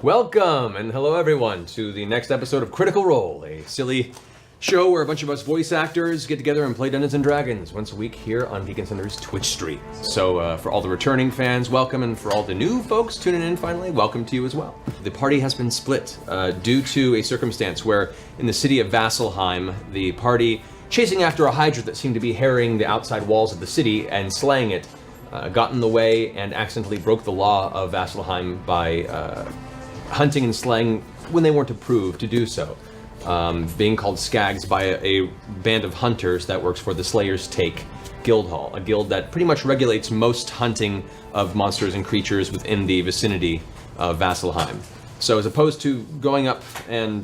Welcome and hello everyone to the next episode of Critical Role, a silly show where a bunch of us voice actors get together and play Dungeons & Dragons once a week here on Geek & Center's Twitch stream. So for all the returning fans, welcome, and for all the new folks tuning in finally, welcome to you as well. The party has been split due to a circumstance where in the city of Vasselheim, the party chasing after a hydra that seemed to be harrying the outside walls of the city and slaying it got in the way and accidentally broke the law of Vasselheim by hunting and slaying when they weren't approved to do so. Being called Skags by a band of hunters that works for the Slayer's Take Guildhall, a guild that pretty much regulates most hunting of monsters and creatures within the vicinity of Vasselheim. So as opposed to going up and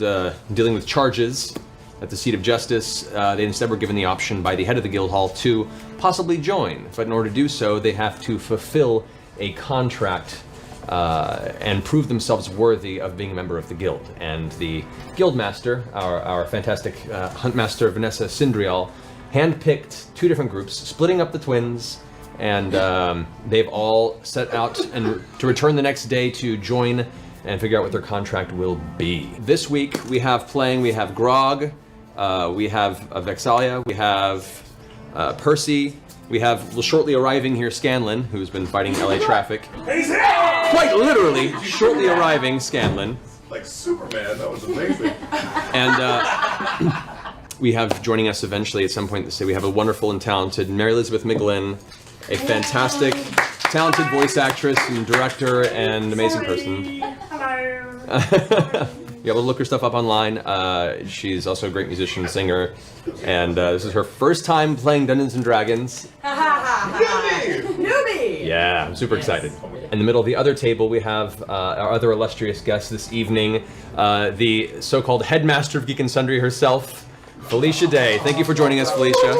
dealing with charges at the seat of justice, they instead were given the option by the head of the Guildhall to possibly join. But in order to do so, they have to fulfill a contract and prove themselves worthy of being a member of the guild. And the guildmaster, our fantastic huntmaster Vanessa Sindrial, handpicked two different groups, splitting up the twins, and they've all set out and to return the next day to join and figure out what their contract will be. This week we have Grog, we have Vexalia, we have Percy, we have shortly arriving here Scanlan, who's been fighting LA traffic. He's here! Quite literally, shortly arriving Scanlan. Like Superman, that was amazing. And we have joining us eventually at some point this day, we have a wonderful and talented Mary Elizabeth McGlynn, a fantastic, talented voice actress and director and amazing person. Hello. You're able to look her stuff up online. She's also a great musician, singer, and this is her first time playing Dungeons & Dragons. Newbie! Yeah, I'm super excited. In the middle of the other table, we have our other illustrious guest this evening, the so-called headmaster of Geek and Sundry herself, Felicia Day. Thank you for joining us, Felicia. I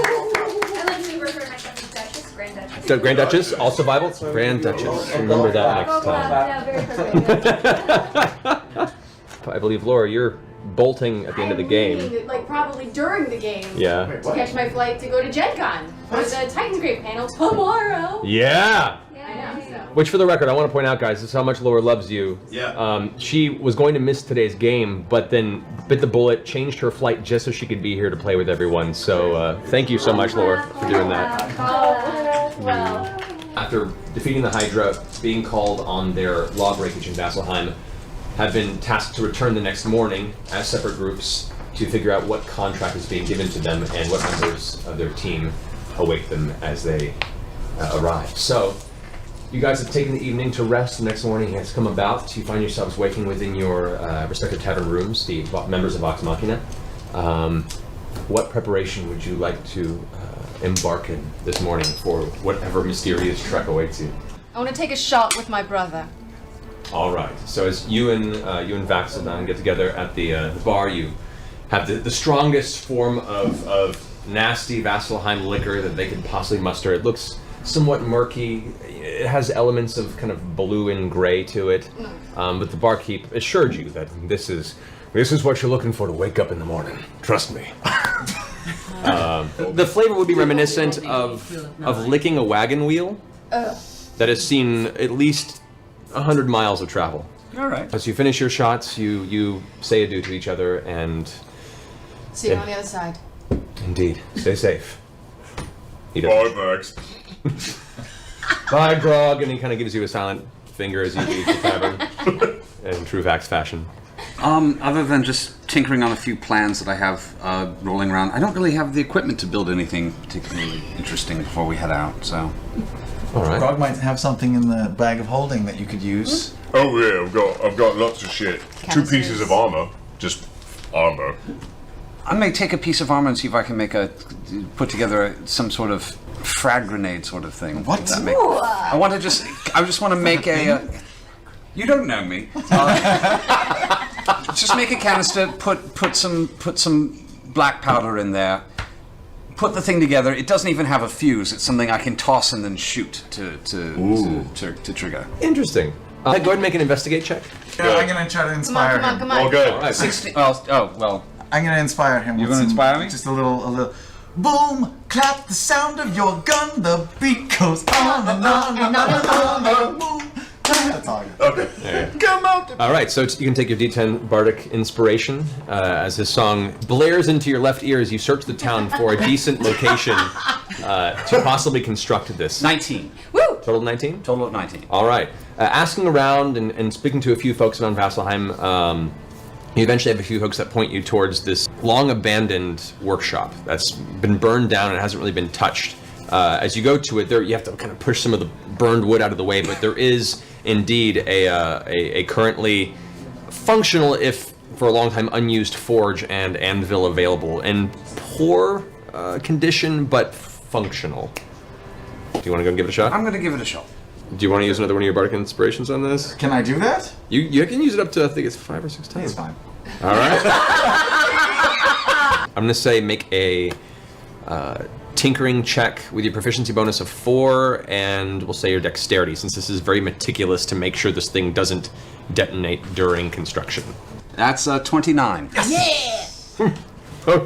like to refer to myself as Duchess, Grand Duchess. Grand Duchess, all survival? Grand Duchess. Remember that next time. Yeah, very perfect. I believe, Laura, you're bolting at the end of the game. Like probably during the game. Yeah. To catch my flight to go to Gen Con for the Titan's Grave panel tomorrow. Yeah! I know, so. Which, for the record, I want to point out, guys, this is how much Laura loves you. Yeah. She was going to miss today's game, but then bit the bullet, changed her flight just so she could be here to play with everyone. So thank you so much, Laura, for doing that. Well. After defeating the Hydra, being called on their law breakage in Vasselheim, have been tasked to return the next morning as separate groups to figure out what contract is being given to them and what members of their team await them as they arrive. So, you guys have taken the evening to rest. The next morning has come about. You find yourselves waking within your respective tavern rooms, the members of VOX MACHINA. What preparation would you like to embark in this morning for whatever mysterious trek awaits you? I want to take a shot with my brother. All right. So as you and Vaxildan get together at the bar, you have the strongest form of nasty Vasselheim liquor that they could possibly muster. It looks somewhat murky. It has elements of kind of blue and gray to it. But the barkeep assured you that this is what you're looking for to wake up in the morning. Trust me. The flavor would be reminiscent of licking a wagon wheel that has seen at least 100 miles of travel. All right. As you finish your shots, you say adieu to each other and... See you on the other side. Indeed. Stay safe. He Bye, does. Max. Bye, Grog, and he kind of gives you a silent finger as you leave the tavern in true Vax fashion. Other than just tinkering on a few plans that I have rolling around, I don't really have the equipment to build anything particularly interesting before we head out, so... All right. Grog might have something in the bag of holding that you could use. Oh yeah, I've got lots of shit. Canisters. 2 pieces of armor. Just armor. I may take a piece of armor and see if I can put together some sort of frag grenade sort of thing. What? I just want to make a... you don't know me. Just make a canister, put some black powder in there, put the thing together. It doesn't even have a fuse. It's something I can toss and then shoot to trigger. Interesting. Go ahead and make an investigate check. Yeah, I'm gonna try to inspire him. Come on. All good. All right. 16. Well. I'm gonna inspire him. You're with gonna inspire me? Just a little. Boom! Clap the sound of your gun. The beat goes on and on and on and on. Boom! That's all I got. Okay. Come out! All right, so you can take your D10 bardic inspiration as his song blares into your left ear as you search the town for a decent location to possibly construct this. 19. Woo! Total 19? Total of 19. All right. Asking around and speaking to a few folks around Vasselheim, you eventually have a few folks that point you towards this long abandoned workshop that's been burned down and hasn't really been touched. As you go to it, you have to kind of push some of the burned wood out of the way, but there is indeed a currently functional, if for a long time unused, forge and anvil available in poor condition, but functional. Do you want to go and give it a shot? I'm going to give it a shot. Do you want to use another one of your bardic inspirations on this? Can I do that? You can use it up to, I think it's 5 or 6 times. It's fine. All right. I'm going to say make a tinkering check with your proficiency bonus of 4, and we'll say your dexterity, since this is very meticulous to make sure this thing doesn't detonate during construction. That's 29.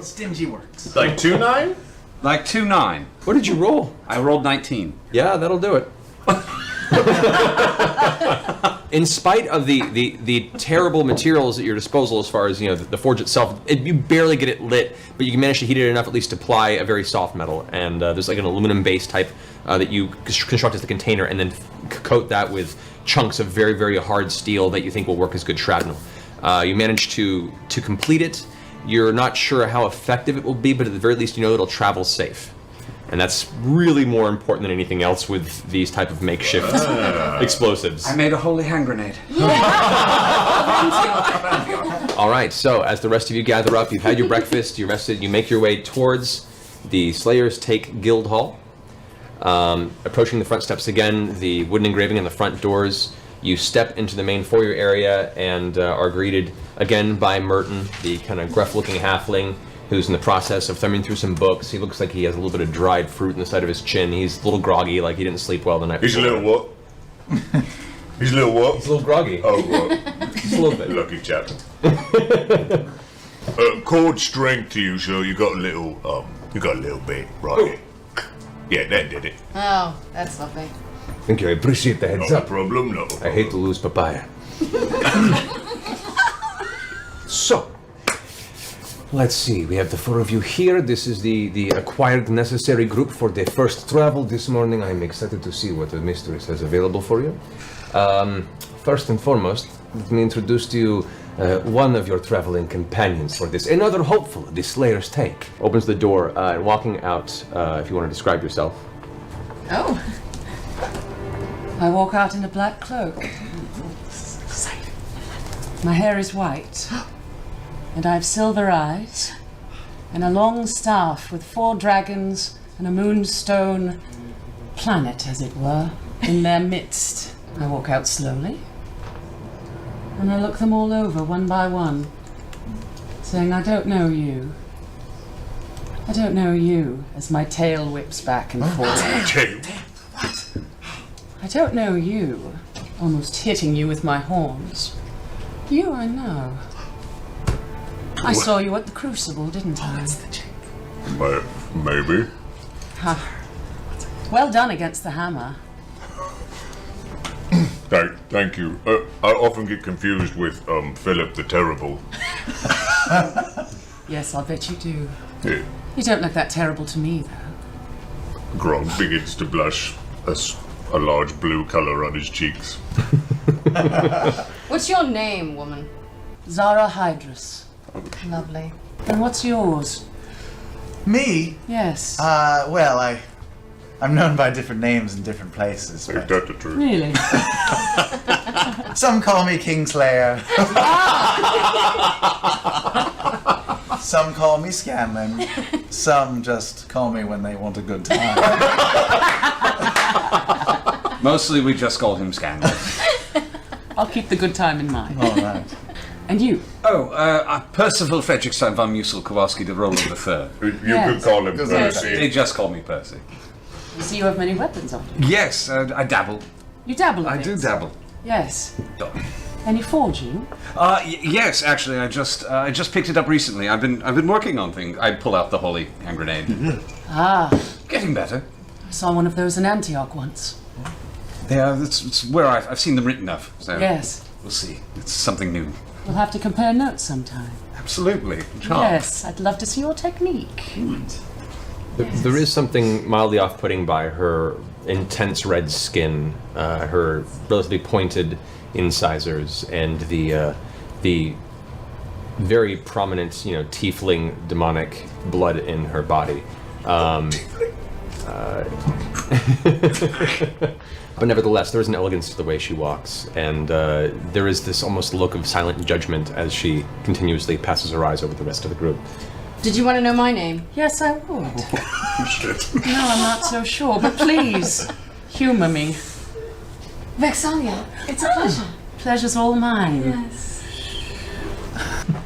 Stingy works. Like 2-9? Like 2-9. What did you roll? I rolled 19. Yeah, that'll do it. In spite of the terrible materials at your disposal, as far as the forge itself, you barely get it lit, but you can manage to heat it enough at least to apply a very soft metal. And there's like an aluminum base type that you construct as the container, and then coat that with chunks of very, very hard steel that you think will work as good shrapnel. You manage to complete it. You're not sure how effective it will be, but at the very least you know it'll travel safe. And that's really more important than anything else with these type of makeshift explosives. I made a holy hand grenade. All right, so as the rest of you gather up, you've had your breakfast, you're rested, you make your way towards the Slayer's Take Guild Hall. Approaching the front steps again, the wooden engraving on the front doors, you step into the main foyer area and are greeted again by Merton, the kind of gruff-looking halfling, who's in the process of thumbing through some books. He looks like he has a little bit of dried fruit in the side of his chin. He's a little groggy, like he didn't sleep well the night He's a before. little what? He's a little what? He's a little groggy. Oh, what? Just a little bit. Lucky chap. Chord strength to you, sure. You got a little bit right here. Yeah, that did it. Oh, that's lovely. Thank you, I appreciate the heads No up. problem, no. I hate to lose papaya. So, let's see, we have the 4 of you here. This is the acquired necessary group for the first travel this morning. I'm excited to see what the Mistress has available for you. First and foremost, let me introduce to you one of your traveling companions for this. Another hopeful, the Slayer's Take. Opens the door and walking out, if you want to describe yourself. Oh. I walk out in a black cloak. My hair is white, and I have silver eyes, and a long staff with 4 dragons and a moonstone planet, as it were, in their midst. I walk out slowly, and I look them all over one by one, saying, I don't know you. I don't know you, as my tail whips back and forth. Tail. I don't know you, almost hitting you with my horns. You I know. I saw you at the Crucible, didn't I? Maybe. Ha. Well done against the hammer. Thank you. I often get confused with Philip the Terrible. Yes, I'll bet you do. Yeah. You don't look that terrible to me, though. Gronk begins to blush, a large blue color on his cheeks. What's your name, woman? Zara Hydrus. Lovely. And what's yours? Me? Yes. Well, I'm known by different names in different places. Is But that the truth? Really? some call me Kingslayer. Some call me Scanlan. Some just call me when they want a good time. Mostly we just call him Scandal. I'll keep the good time in mind. All right. And you? Oh, Percival Fredrickstein von Musel Kowalski de Roland III. You Yes. could call him Yes. Percy. They just call me Percy. I see you have many weapons on you. Yes, I dabble. You dabble a I bit. do dabble. Yes. Any forging? Yes, actually, I just picked it up recently. I've been working on things. I pull out the holy hand grenade. Ah, Getting better. I saw one of those in Antioch once. Yeah, it's where I've seen them written of. So Yes. we'll see. It's something new. We'll have to compare notes sometime. Absolutely. Charmed. Yes, I'd love to see your technique. There is something mildly off-putting by her intense red skin, her relatively pointed incisors, and the very prominent, tiefling demonic blood in her body. But nevertheless, there is an elegance to the way she walks, and there is this almost look of silent judgment as she continuously passes her eyes over the rest of the group. Did you want to know my name? Yes, I would. Shit. No, I'm not so sure, but please, humor me. Vexalia, it's a pleasure. Pleasure's all mine. Yes.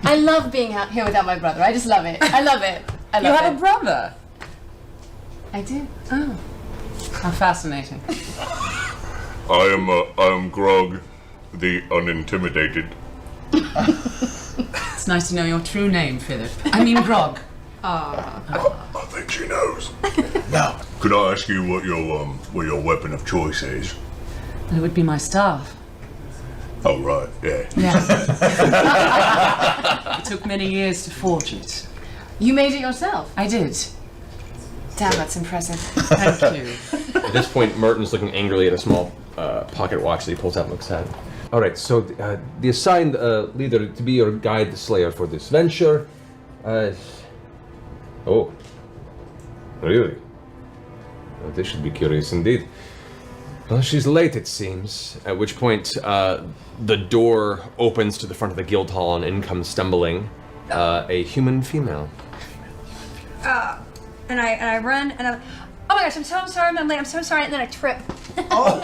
I love being out here without my brother. I just love it. I love it. I love You it. have a brother? I do. Oh. How fascinating. I am Grog, the unintimidated. It's nice to know your true name, Philip. I mean Grog. I think she knows. No. Could I ask you what your weapon of choice is? It would be my staff. Oh right, yeah. Yeah. It took many years to forge it. You made it yourself. I did. Damn, that's impressive. Thank you. At this point, Merton's looking angrily at a small pocket watch that he pulls out and looks at. All right, so the assigned leader to be your guide slayer for this venture. Oh, really? Well, this should be curious indeed. Well, she's late, it seems. At which point, the door opens to the front of the guild hall, and in comes stumbling a human female. And I run and I'm, oh my gosh, I'm so sorry I'm late, I'm so sorry, and then I trip. Oh.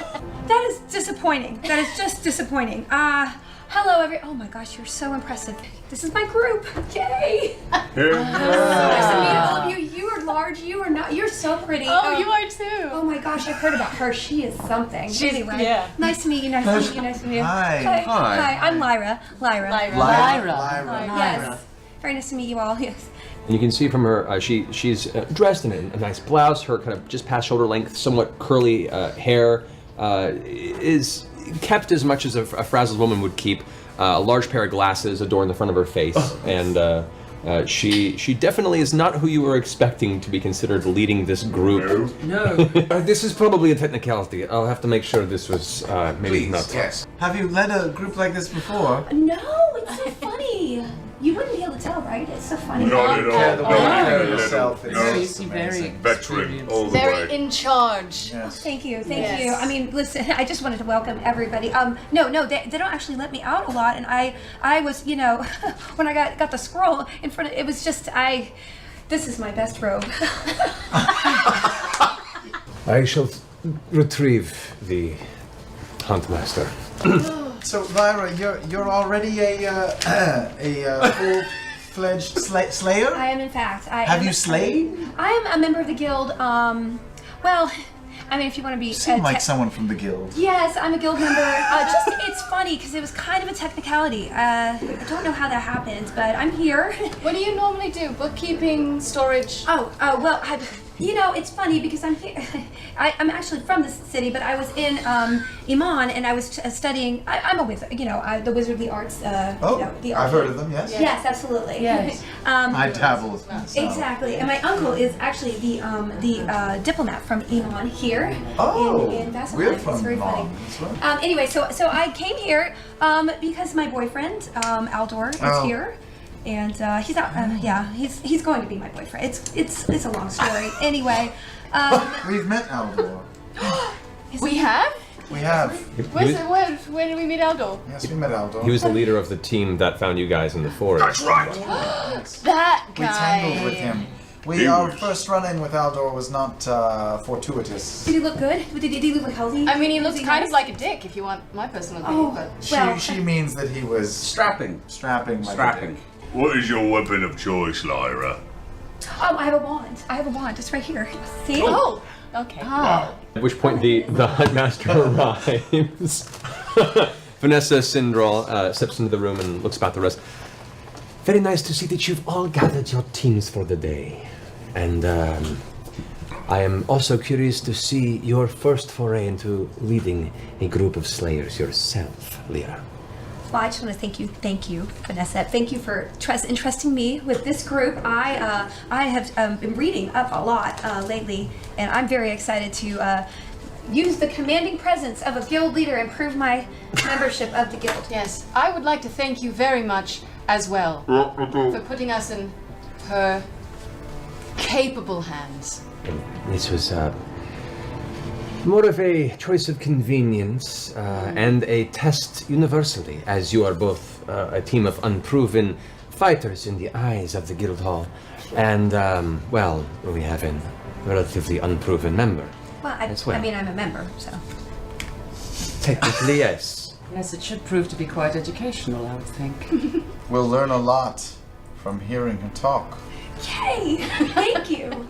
That is disappointing. That is just disappointing. Hello oh my gosh, you're so impressive. This is my group, yay! Nice to meet all of you. You are large, you are not, you're so pretty. Oh, you are too. Oh my gosh, I've heard about her. She is something. Anyway, yeah. Nice to meet you. Nice to meet you. Nice to meet you. Hi. Hi. I'm Lyra. Lyra. Lyra. Yes. Very nice to meet you all. Yes. And you can see from her, she's dressed in a nice blouse. Her kind of just past shoulder length, somewhat curly hair is kept as much as a frazzled woman would keep. A large pair of glasses adorn the front of her face, and she definitely is not who you were expecting to be considered leading this group. No. This is probably a technicality. I'll have to make sure this was maybe Please, not. yes. Have you led a group like this before? No, it's so funny. You wouldn't be able to tell, right? It's so funny. Not at all. Yeah, the way you No, carry no, yourself is no. just amazing. Veteran all the Very way. in charge. Yes. Thank you, thank Yes. you. I mean, listen, I just wanted to welcome everybody. No, they don't actually let me out a lot, and I was, when I got the scroll in front of, it was just, this is my best robe. I shall retrieve the Huntmaster. So, Lyra, you're already a full-fledged slayer? I am, in fact. Have you slayed? I am a member of the guild. Well, I mean, if you want to be. You seem like someone from the guild. Yes, I'm a guild member. It's funny because it was kind of a technicality. I don't know how that happened, but I'm here. What do you normally do? Bookkeeping, storage? Well, it's funny because I'm here. I'm actually from the city, but I was in Iman and I was studying. I'm a wizard, the wizardly arts. The I've heard of them, yes? Yes, absolutely. Yes. I dabble with them. so. Exactly, and my uncle is actually the diplomat from Iman here in Vasselheim. we're from It's very Iman, funny. that's right. Anyway, so I came here because my boyfriend Aldor is here, and he's out. He's going to be my boyfriend. It's a long story. Anyway, We've met Aldor. We have? We have. Where did we meet Aldor? Yes, we met Aldor. He was the leader of the team that found you guys in the forest. That's right. That We guy. tangled with him. Our first run-in with Aldor was not fortuitous. did he look good? Did he look healthy? I mean, he looks Was kind nice? of like a dick, if you want my personal opinion. But She means that he was Strapping. strapping like a Strapping. dick. What is your weapon of choice, Lyra? I have a wand. It's right here. See? Oh, okay. Wow. At which point the Huntmaster arrives. Vanessa Sindral steps into the room and looks about the rest. Very nice to see that you've all gathered your teams for the day. And I am also curious to see your first foray into leading a group of slayers yourself, Lyra. Well, I just want to thank you, Vanessa. Thank you for entrusting me with this group. I have been reading up a lot lately, and I'm very excited to use the commanding presence of a guild leader and prove my membership of the guild. Yes, I would like to thank you very much as well for putting us in her capable hands. And this was more of a choice of convenience and a test universally, as you are both a team of unproven fighters in the eyes of the guild hall. And, well, we have a relatively unproven member. Well, I mean, I'm a member, so. Technically, yes. Yes, it should prove to be quite educational, I would think. We'll learn a lot from hearing her talk. Yay! Thank you.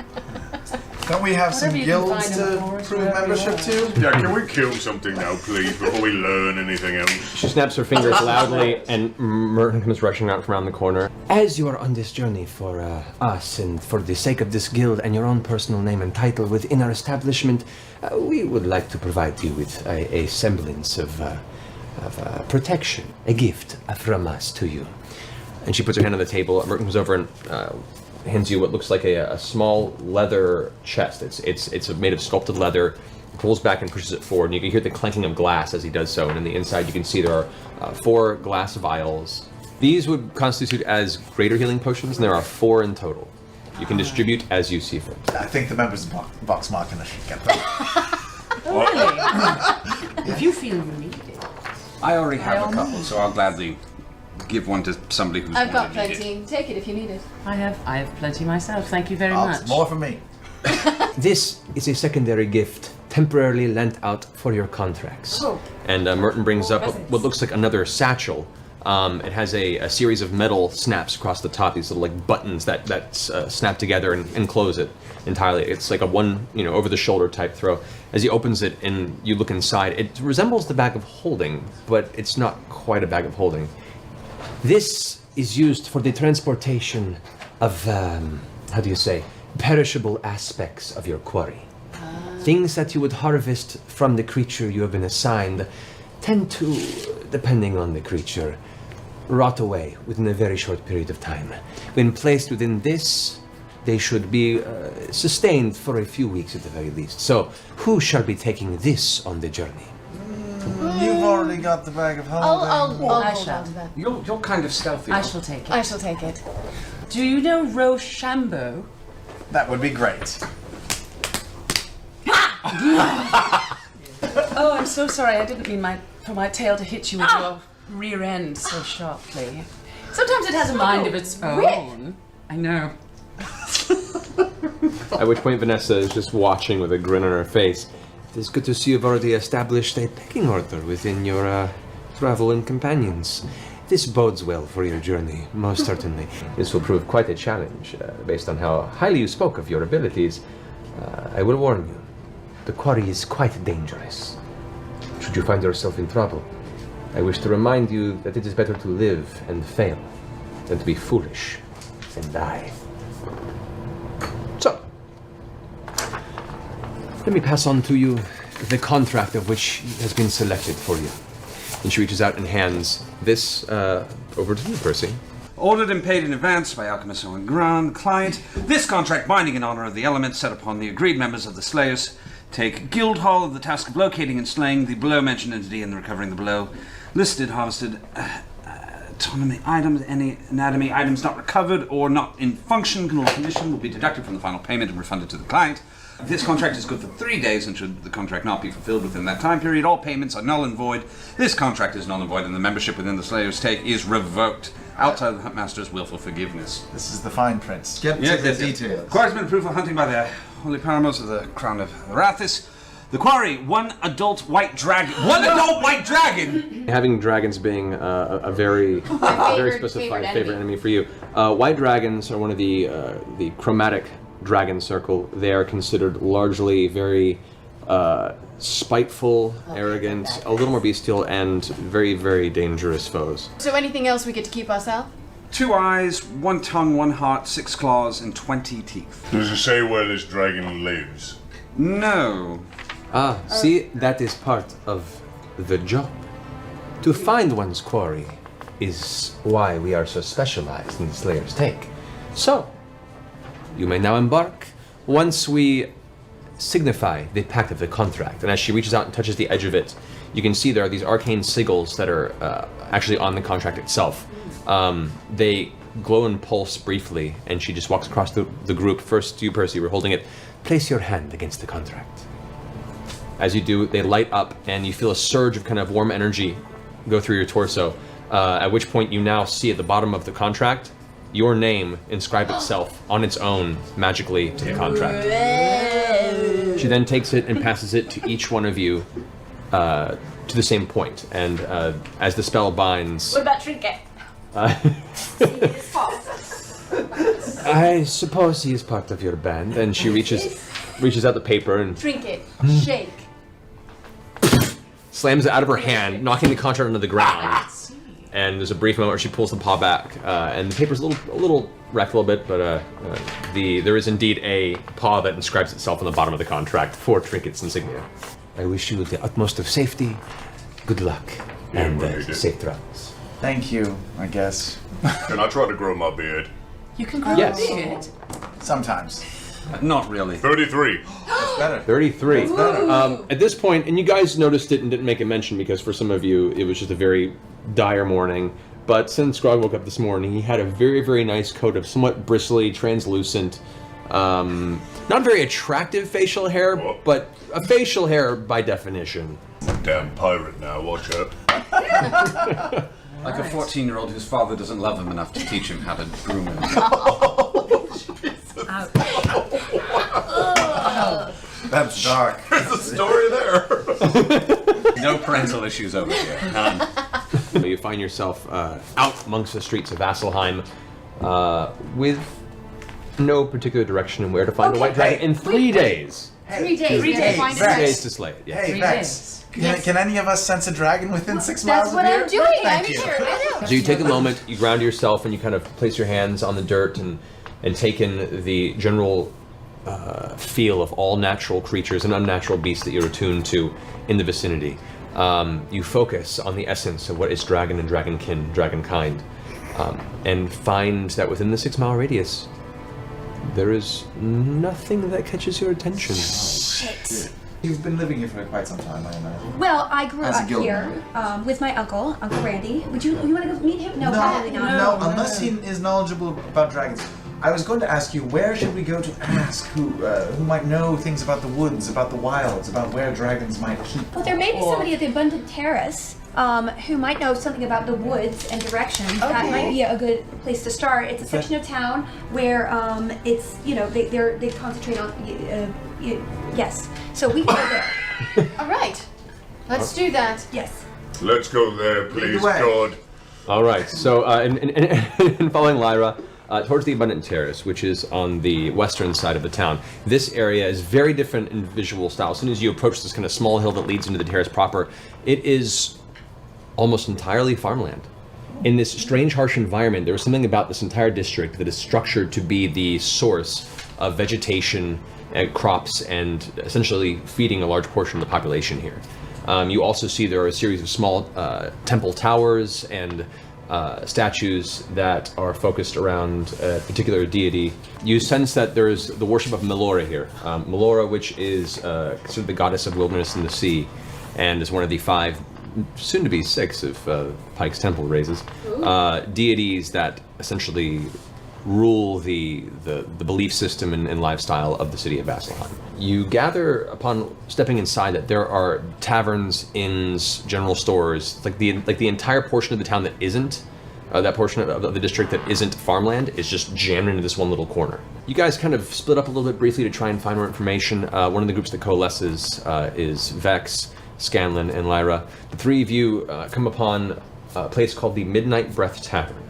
Don't we have some Whatever you can guilds find in the to forest, prove wherever you membership are. to? Yeah, can we kill something now, please, before we learn anything else? She snaps her fingers loudly, and Merton comes rushing out from around the corner. As you are on this journey for us and for the sake of this guild and your own personal name and title within our establishment, we would like to provide you with a semblance of protection, a gift from us to you. And she puts her hand on the table. Merton comes over and hands you what looks like a small leather chest. It's made of sculpted leather. He pulls back and pushes it forward, and you can hear the clanking of glass as he does so. And in the inside, you can see there are 4 glass vials. These would constitute as greater healing potions, and there are 4 in total. You can distribute as you see fit. I think the members of VOX MACHINA should get them. If you feel you need it. I already have a couple, so I'll gladly give one to somebody who's I've got going to need plenty. Take it if you need it. I have plenty myself. Thank you very much. More for me. This is a secondary gift temporarily lent out for your contracts. Oh. And Merton brings up what looks like another satchel. It has a series of metal snaps across the top, these little like buttons that snap together and close it entirely. It's like a one, over-the-shoulder type throw. As he opens it and you look inside, it resembles the bag of holding, but it's not quite a bag of holding. This is used for the transportation of, perishable aspects of your quarry. Things that you would harvest from the creature you have been assigned tend to, depending on the creature, rot away within a very short period of time. When placed within this, they should be sustained for a few weeks at the very least. So, who shall be taking this on the journey? You've already got the bag of holding. I'll I hold shall. on to that. You're kind of stealthy. I shall take it. I shall take it. Do you know Rochambeau? That would be great. Oh, I'm so sorry. I didn't mean for my tail to hit you with your rear end so sharply. Sometimes it has a mind of its own. I know. At which point Vanessa is just watching with a grin on her face. It is good to see you've already established a pecking order within your travel and companions. This bodes well for your journey, most certainly. This will prove quite a challenge, based on how highly you spoke of your abilities. I will warn you, the quarry is quite dangerous. Should you find yourself in trouble, I wish to remind you that it is better to live and fail than to be foolish and die. So, let me pass on to you the contract of which has been selected for you. And she reaches out and hands this over to you, Percy. Ordered and paid in advance by Alchemist Owen Grand, client. This contract binding in honor of the elements set upon the agreed members of the Slayers. Take Guildhall of the task of locating and slaying the below-mentioned entity and recovering the below. Listed, harvested, autonomy items, any anatomy items not recovered or not in function or condition will be deducted from the final payment and refunded to the client. This contract is good for 3 days, and should the contract not be fulfilled within that time period, all payments are null and void. This contract is null and void, and the membership within the Slayer's Take is revoked outside of the Master's willful forgiveness. This is the fine print. Get to the details. Requires been proof of hunting by the holy paramours of the Crown of Arathis. The quarry, one adult white dragon. One adult white dragon! Having dragons being a very specified favorite enemy for you. White dragons are one of the chromatic dragon circle. They are considered largely very spiteful, arrogant, a little more bestial, and very, very dangerous foes. So anything else we get to keep ourselves? 2 eyes, 1 tongue, 1 heart, 6 claws, and 20 teeth. Does it say where this dragon lives? No. See, that is part of the job. To find one's quarry is why we are so specialized in the Slayer's Take. So, you may now embark once we signify the pact of the contract. And as she reaches out and touches the edge of it, you can see there are these arcane sigils that are actually on the contract itself. They glow and pulse briefly, and she just walks across the group. First to you, Percy, we're holding it. Place your hand against the contract. As you do, they light up, and you feel a surge of kind of warm energy go through your torso, at which point you now see at the bottom of the contract your name inscribe itself on its own magically to the contract. She then takes it and passes it to each one of you to the same point, and as the spell binds... What about Trinket? I suppose he is part of your band, and she reaches out the paper and... Trinket. Shake. slams it out of her hand, knocking the contract onto the ground. And there's a brief moment where she pulls the paw back, and the paper's a little wrecked a little bit, but there is indeed a paw that inscribes itself on the bottom of the contract for Trinket's insignia. I wish you the utmost of safety, good luck, and safe travels. Thank you, I guess. Can I try to grow my beard? You can grow Yes. a beard. Sometimes. Not really. 33. It's better. 33. At this point, and you guys noticed it and didn't make a mention because for some of you it was just a very dire morning, but since Grog woke up this morning, he had a very, very nice coat of somewhat bristly, translucent, not very attractive facial hair, but a facial hair by definition. Damn pirate now, watch out. Like a 14-year-old whose father doesn't love him enough to teach him how to groom him. That's dark. There's a story there. No parental issues over here. None. You find yourself out amongst the streets of Vasselheim with no particular direction in where to find a white dragon in 3 days. 3 days. We have to find 3 it. days to slay it, yes. Hey, 3 Vex. days. Can any of us sense a dragon within 6 miles That's what of here? I'm doing. Thank I'm you. sure. I know. So you take a moment, you ground yourself, and you kind of place your hands on the dirt and take in the general feel of all natural creatures and unnatural beasts that you're attuned to in the vicinity. You focus on the essence of what is dragon and dragonkin, dragonkind, and find that within the 6 mile radius, there is nothing that catches your attention. Shit. You've been living here for quite some time, I imagine. Well, I grew As a up guild here with my uncle, Uncle Randy. You want to go meet him? No, probably not. No, unless he is knowledgeable about dragons. I was going to ask you, where should we go to ask who might know things about the woods, about the wilds, about where dragons might keep? Well, there may be somebody at the Abundant Terrace who might know something about the woods and directions. That might be a good place to start. It's a section of town where it's they concentrate on yes. So we can go there. All right. Let's do that. Yes. Let's go there, please, way. God. All right, so in following Lyra, towards the Abundant Terrace, which is on the western side of the town, this area is very different in visual style. As soon as you approach this kind of small hill that leads into the terrace proper, it is almost entirely farmland. In this strange, harsh environment, there is something about this entire district that is structured to be the source of vegetation and crops and essentially feeding a large portion of the population here. You also see there are a series of small temple towers and statues that are focused around a particular deity. You sense that there is the worship of Melora here. Melora, which is considered the goddess of wilderness and the sea, and is one of the 5, soon to be 6 of Pike's Temple raises, deities that essentially rule the belief system and lifestyle of the city of Vasselheim. You gather upon stepping inside that there are taverns, inns, general stores, like the entire portion of the town that isn't that portion of the district that isn't farmland is just jammed into this one little corner. You guys kind of split up a little bit briefly to try and find more information. One of the groups that coalesces is Vex, Scanlan, and Lyra. The 3 of you come upon a place called the Midnight Breath Tavern.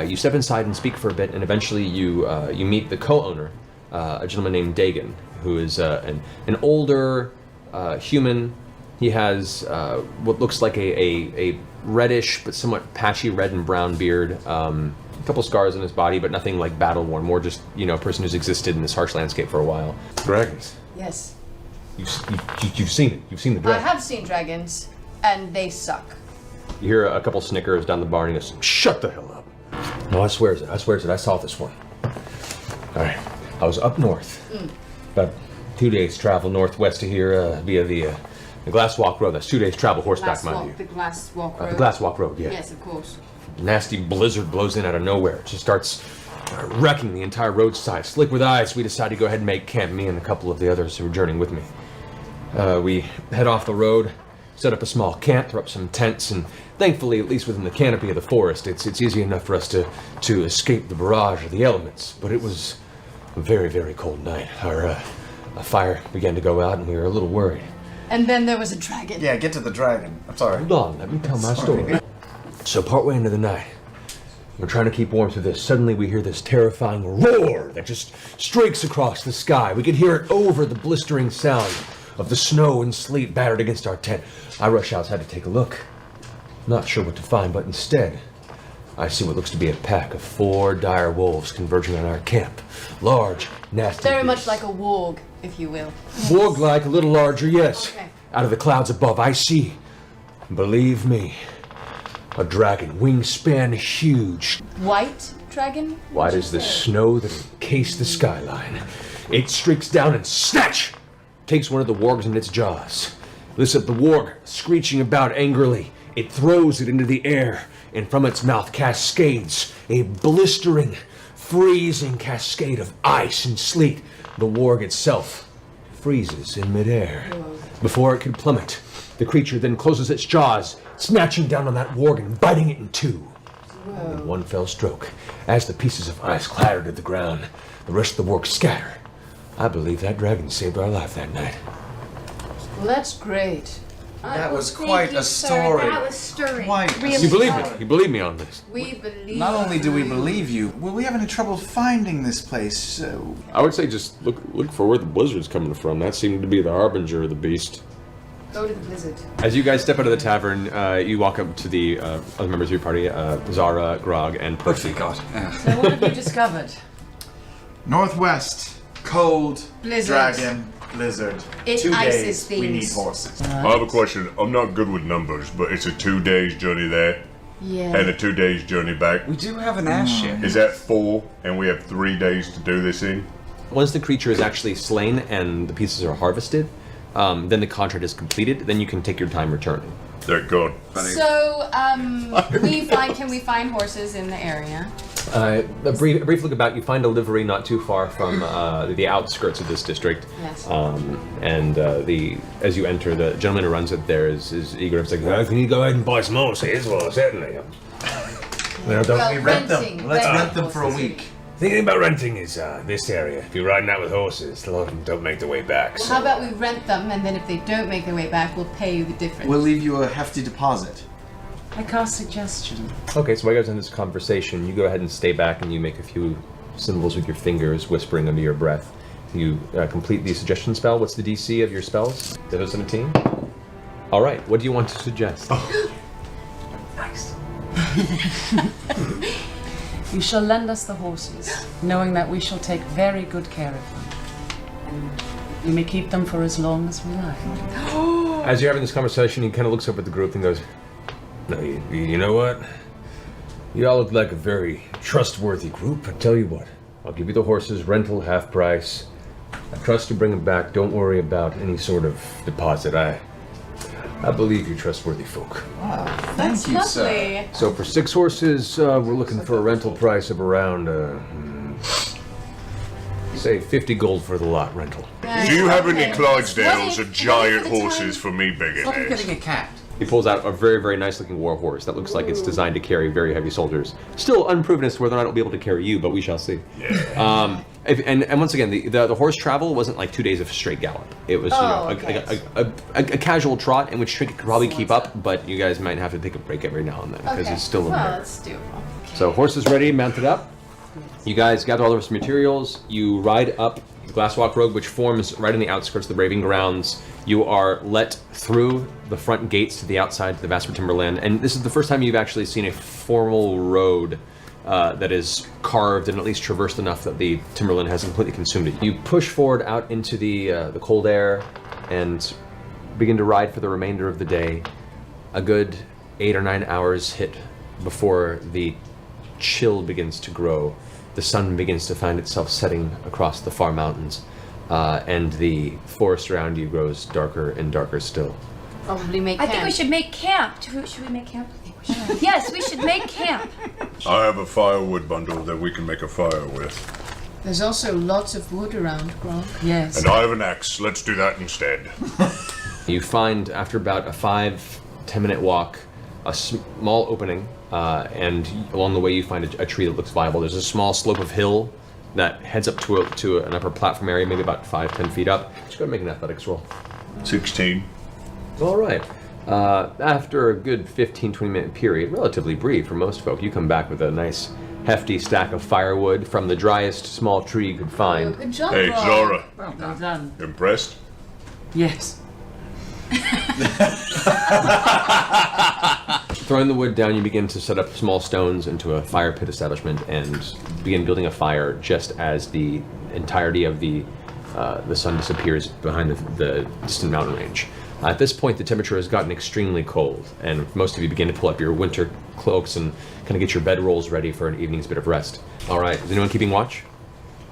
You step inside and speak for a bit, and eventually you meet the co-owner, a gentleman named Dagon, who is an older human. He has what looks like a reddish but somewhat patchy red and brown beard. A couple scars on his body, but nothing like battle-worn. More just, you know, a person who's existed in this harsh landscape for a while. Dragons. Yes. You've seen it. You've seen the I dragon. have seen dragons, and they suck. You hear a couple snickers down the barn, and he goes, "Shut the hell up." No, I swear it. I swear it. I saw this one. All right. I was up north. About 2 days travel northwest to here via the Glass Walk Road. That's 2 days travel horseback, mind you. The Glass Walk Road. The Glass Walk Road, yeah. Yes, of course. Nasty blizzard blows in out of nowhere. It just starts wrecking the entire roadside. Slick with ice, we decide to go ahead and make camp, me and a couple of the others who were journeying with me. We head off the road, set up a small camp, throw up some tents, and thankfully, at least within the canopy of the forest, it's easy enough for us to escape the barrage of the elements. But it was a very, very cold night. Our fire began to go out, and we were a little worried. And then there was a dragon. Yeah, get to the dragon. I'm sorry. Hold on, let me tell my story. So partway into the night, we're trying to keep warm through this. Suddenly we hear this terrifying roar that just streaks across the sky. We could hear it over the blistering sound of the snow and sleet battered against our tent. I rush outside to take a look. Not sure what to find, but instead, I see what looks to be a pack of 4 dire wolves converging on our camp. Large, nasty Very beasts. much like a warg, if you will. Warg-like, a little larger, yes. Okay. Out of the clouds above, I see, believe me, a dragon, wingspan huge, White dragon? wide as the snow that encased the skyline. It streaks down and snatch! Takes one of the wargs in its jaws. Lifts up the warg, screeching about angrily. It throws it into the air, and from its mouth cascades a blistering, freezing cascade of ice and sleet. The warg itself freezes in midair. Before it can plummet, the creature then closes its jaws, snatching down on that warg and biting it in two. In one fell stroke, as the pieces of ice clattered to the ground, the rest of the warg scatter. I believe that dragon saved our life that night. Well, that's great. That was Thank quite you, a sir. story. That was stirring. Quite. Really? You believe me? You believe me on this? We believe. Not only do we believe you, will we have any trouble finding this place? I would say just look for where the blizzard's coming from. That seemed to be the harbinger of the beast. Go to the blizzard. As you guys step out of the tavern, you walk up to the other members of your party, Zara, Grog, and Percy. God. So what have you discovered? Northwest, cold, Blizzard. dragon, blizzard. It 2 ices days. We need things. horses. I have a question. I'm not good with numbers, but it's a 2 days journey there Yeah. and a 2 days journey back. We do have an ass ship. Is that 4 and we have 3 days to do this in? Once the creature is actually slain and the pieces are harvested, then the contract is completed. Then you can take your time returning. Thank God. So, can we find horses in the area? A brief look about, you find a livery not too far from the outskirts of this district. Yes. As you enter, the gentleman who runs it there is eager. It's like, well, can you go ahead and buy some horses? Well, certainly. Well, don't we rent renting- them? Let's renting rent them for a horses. week. Thinking about renting is this area. If you're riding out with horses, a lot of them don't make their way back. Well, So. how about we rent them, and then if they don't make their way back, we'll pay you the difference. We'll leave you a hefty deposit. I cast suggestion. Okay, so while you guys are in this conversation, you go ahead and stay back and you make a few symbols with your fingers, whispering under your breath. You complete the suggestion spell. What's the DC of your spells? Is it 17? All right, what do you want to suggest? Nice. You shall lend us the horses, knowing that we shall take very good care of them. And we may keep them for as long as we like. As you're having this conversation, he kind of looks up at the group and goes, No, you know what? You all look like a very trustworthy group. I tell you what, I'll give you the horses, rental, half price. I trust you bring them back. Don't worry about any sort of deposit. I believe you're trustworthy folk. Wow, That's thank you, sir. lovely. So for 6 horses, we're looking for a rental price of around, say 50 gold for the lot rental. Do you have any Okay. Clydesdales What or if- giant what if the horses for me begging Stop ass? getting a cat. He pulls out a very, very nice looking war horse that looks like it's designed to carry very heavy soldiers. Still unproven as to whether or not it'll be able to carry you, but we shall see. Yeah. And once again, the horse travel wasn't like 2 days of straight gallop. It was a casual trot in which Trinket could probably keep up, but you guys might have to take a break every now and then because Okay. it's still in well, there. that's doable. So horses ready, mounted up. You guys gather all the rest materials. You ride up the Glasswalk Road, which forms right in the outskirts of the Braving Grounds. You are let through the front gates to the outside to the Vasper Timberland, and this is the first time you've actually seen a formal road that is carved and at least traversed enough that the timberland hasn't completely consumed it. You push forward out into the cold air and begin to ride for the remainder of the day. A good 8 or 9 hours hit before the chill begins to grow. The sun begins to find itself setting across the far mountains, and the forest around you grows darker and darker still. Probably make I camp. think we should make camp. Should we make camp? I think we should. Yes, we should make camp. I have a firewood bundle that we can make a fire with. There's also lots of wood around, Grog. Yes. And I have an axe. Let's do that instead. You find, after about a 5-10 minute walk, a small opening, and along the way you find a tree that looks viable. There's a small slope of hill that heads up to an upper platform area, maybe about 5-10 feet up. Just go ahead and make an athletics roll. 16. All right. After a good 15-20 minute period, relatively brief for most folk, you come back with a nice hefty stack of firewood from the driest small tree you could find. Good job, Hey, Grog. Zora. Well done. Impressed? Yes. Throwing the wood down, you begin to set up small stones into a fire pit establishment and begin building a fire just as the entirety of the sun disappears behind the distant mountain range. At this point, the temperature has gotten extremely cold, and most of you begin to pull up your winter cloaks and kind of get your bedrolls ready for an evening's bit of rest. All right, is anyone keeping watch?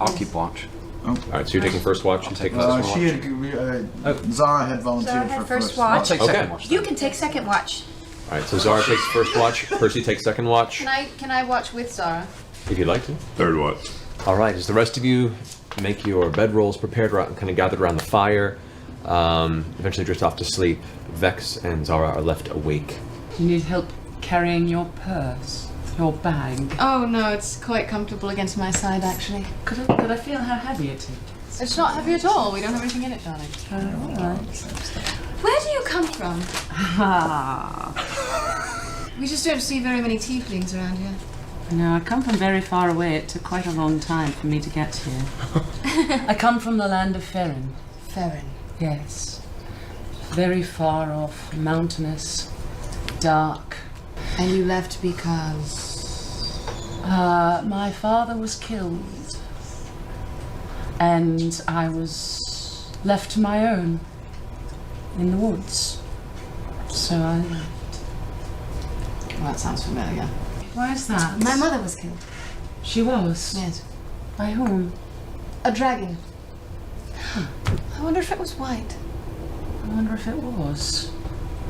I'll keep watch. All right, so you're taking first watch. I'll take second watch. Zara had volunteered Zara had for first I'll watch. take Okay. second watch. You can take second watch. All right, so Zara takes first watch. Percy takes second watch, Can I watch with Zara? if you'd like to. Third watch. All right, as the rest of you make your bedrolls prepared, kind of gathered around the fire, eventually drift off to sleep, Vex and Zara are left awake. Do you need help carrying your purse? Your bag? Oh no, it's quite comfortable against my side actually. Could I feel how heavy it is? It's not heavy at all. We don't have anything in it, darling. All right. Where do you come from? Ah. We just don't see very many tieflings around here. No, I come from very far away. It took quite a long time for me to get here. I come from the land of Ferrin. Ferrin. Yes. Very far off, mountainous, dark. And you left because... My father was killed. And I was left to my own in the woods. So I left. Well, that sounds familiar. Why is that? My mother was killed. She was? Yes. By whom? A dragon. I wonder if it was white. I wonder if it was.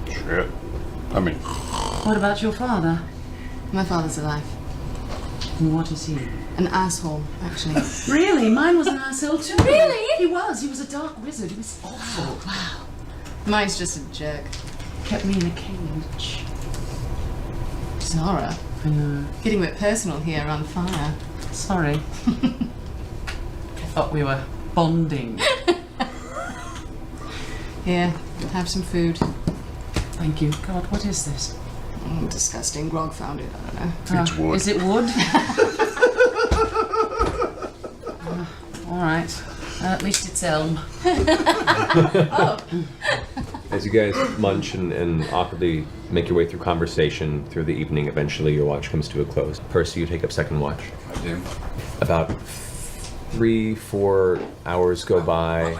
Shit. I mean, What about your father? My father's alive. And what is he? An asshole, actually. Really? Mine was an asshole too. Really? He was. He was a dark wizard. He was awful. Wow. Mine's just a jerk. Kept me in a cage. Zara. I know. Getting a bit personal here on fire. Sorry. I thought we were bonding. Here, have some food. Thank you. God, what is this? Oh, disgusting. Grog found it. I don't know. It's wood. Is it wood? All right. At least it's elm. As you guys munch and awkwardly make your way through conversation through the evening, eventually your watch comes to a close. Percy, you take up second watch. I do. About 3-4 hours go by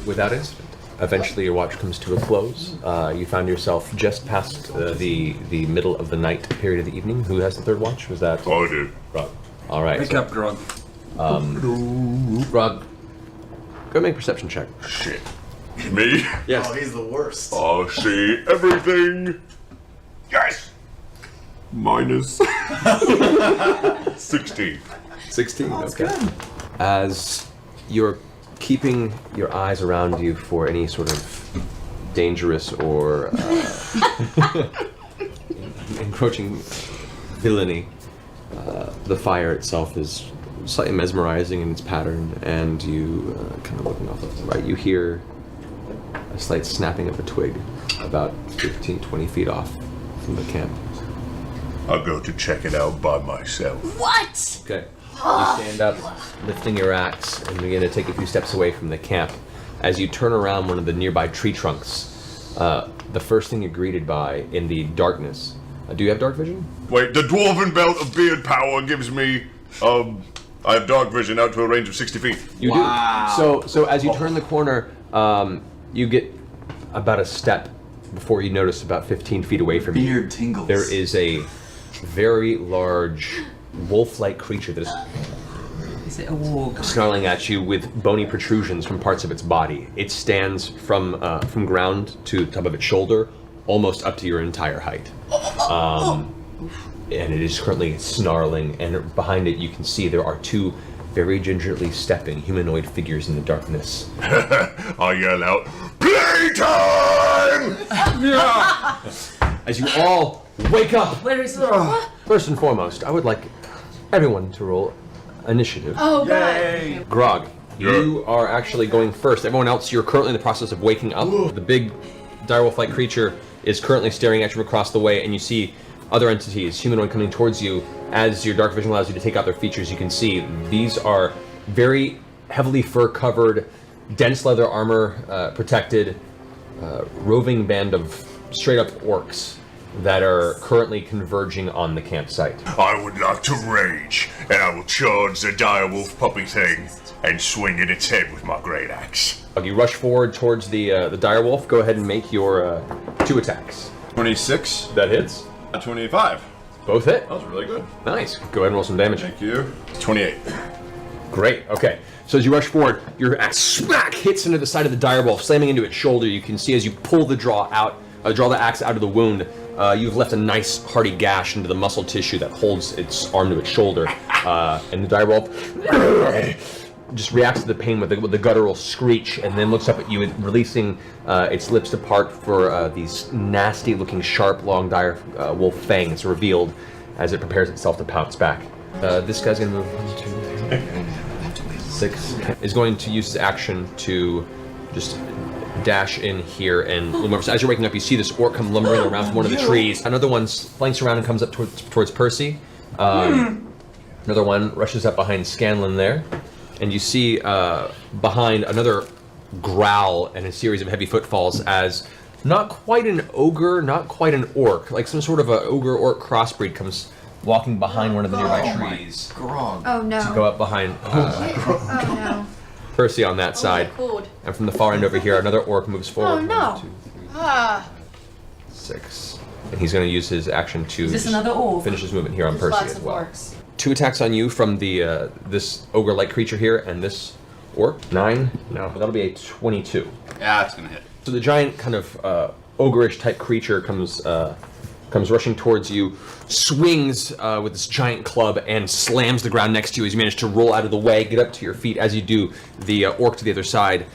without incident. Eventually your watch comes to a close. You found yourself just past the middle of the night period of the evening. Who has the third watch? Was that I do. Rog? All right. Wake up, Grog. Rog, go make a perception check. Shit. Me? Yes. Oh, he's the worst. I see everything. Yes. Minus 16. 16, okay. As you're keeping your eyes around you for any sort of dangerous or encroaching villainy, the fire itself is slightly mesmerizing in its pattern, and you kind of looking off to the right, you hear a slight snapping of a twig about 15-20 feet off from the camp. I'll go to check it out by myself. What? Okay. You stand up, lifting your axe, and begin to take a few steps away from the camp. As you turn around one of the nearby tree trunks, the first thing you're greeted by in the darkness Do you have dark vision? Wait, the dwarven belt of beard power gives me, I have dark vision out to a range of 60 feet. You do. So as you turn the corner, you get about a step before you notice about 15 feet away from you. Beard tingles. There is a very large wolf-like creature that Is it a warg? snarling at you with bony protrusions from parts of its body. It stands from ground to the top of its shoulder, almost up to your entire height. And it is currently snarling, and behind it you can see there are two very gingerly stepping humanoid figures in the darkness. I yell out, playtime! As you all wake up, Where is it? first and foremost, I would like everyone to roll initiative. Oh, God. Grog, you are actually going first. Everyone else, you're currently in the process of waking up. The big direwolf-like creature is currently staring at you from across the way, and you see other entities, humanoid, coming towards you. As your dark vision allows you to take out their features, you can see these are very heavily fur-covered, dense leather armor protected, roving band of straight-up orcs that are currently converging on the campsite. I would like to rage, and I will charge the direwolf puppy thing and swing at its head with my great axe. You rush forward towards the direwolf. Go ahead and make your 2 attacks. 26. That hits. 25. Both hit. That was really good. Nice. Go ahead and roll some damage. Thank you. 28. Great. Okay. So as you rush forward, your axe smack hits into the side of the direwolf, slamming into its shoulder. You can see as you pull the draw the axe out of the wound, you've left a nice hearty gash into the muscle tissue that holds its arm to its shoulder. And the direwolf just reacts to the pain with the guttural screech, and then looks up at you, releasing its lips apart for these nasty-looking, sharp, long dire wolf fangs revealed as it prepares itself to pounce back. This guy's gonna move 1, 2, 3, 6. Is going to use his action to just dash in here and loom over. So as you're waking up, you see this orc come lumbering around from one of the trees. Another one flanks around and comes up towards Percy. Another one rushes up behind Scanlan there. And you see behind another growl and a series of heavy footfalls as not quite an ogre, not quite an orc, like some sort of a ogre-orc crossbreed comes walking behind one of the nearby trees. Grog. Oh no. To go up behind Oh no. Percy on that side. Cord. And from the far end over here, another orc moves forward. Oh, no. 1, 2, 3, 6. And he's going to use his action to Is this another orc? finish his movement here on Percy Lots as of well. orcs. 2 attacks on you from the this ogre-like creature here, and this orc. 9. No, that'll be a 22. Yeah, it's gonna hit. So the giant kind of ogreish type creature comes rushing towards you, swings with this giant club, and slams the ground next to you as you manage to roll out of the way, get up to your feet. As you do, the orc to the other side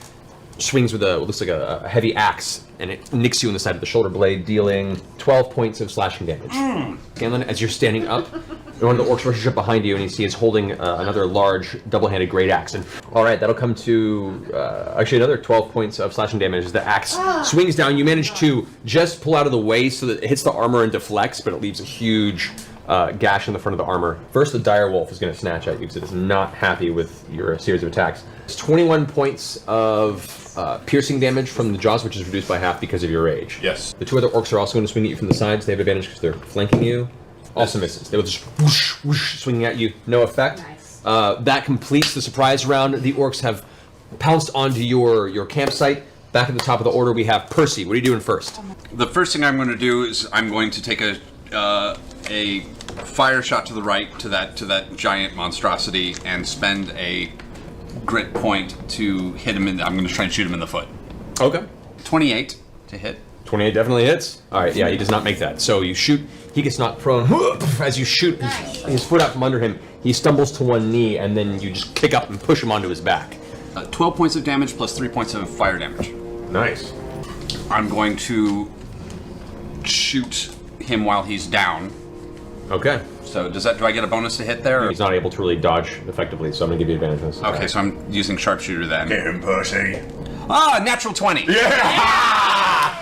swings with what looks like a heavy axe, and it nicks you in the side of the shoulder blade, dealing 12 points of slashing damage. Scanlan, as you're standing up, one of the orcs rushes up behind you, and you see is holding another large double-handed great axe. And all right, that'll come to actually another 12 points of slashing damage as the axe swings down. You manage to just pull out of the way so that it hits the armor and deflects, but it leaves a huge gash in the front of the armor. First, the direwolf is going to snatch at you because it is not happy with your series of attacks. It's 21 points of piercing damage from the jaws, which is reduced by half because of your rage. Yes. The 2 other orcs are also going to swing at you from the sides. They have advantage because they're flanking you. Also misses. They will just whoosh, whoosh, swinging at you. No effect. Nice. That completes the surprise round. The orcs have pounced onto your campsite. Back at the top of the order, we have Percy. What are you doing first? The first thing I'm going to do is I'm going to take a fire shot to the right to that giant monstrosity and spend a grit point to hit him I'm going to try and shoot him in the foot. Okay. 28 to hit. 28 definitely hits. All right, yeah, he does not make that. So you shoot, he gets knocked prone. As you shoot his foot out from under him, he stumbles to one knee, and then you just kick up and push him onto his back. 12 points of damage plus 3 points of fire damage. Nice. I'm going to shoot him while he's down. Okay. So do I get a bonus to hit there? Or? He's not able to really dodge effectively, so I'm going to give you advantage on this. Okay, so I'm using sharpshooter then. Get him, Percy. Ah, natural 20. Yeah!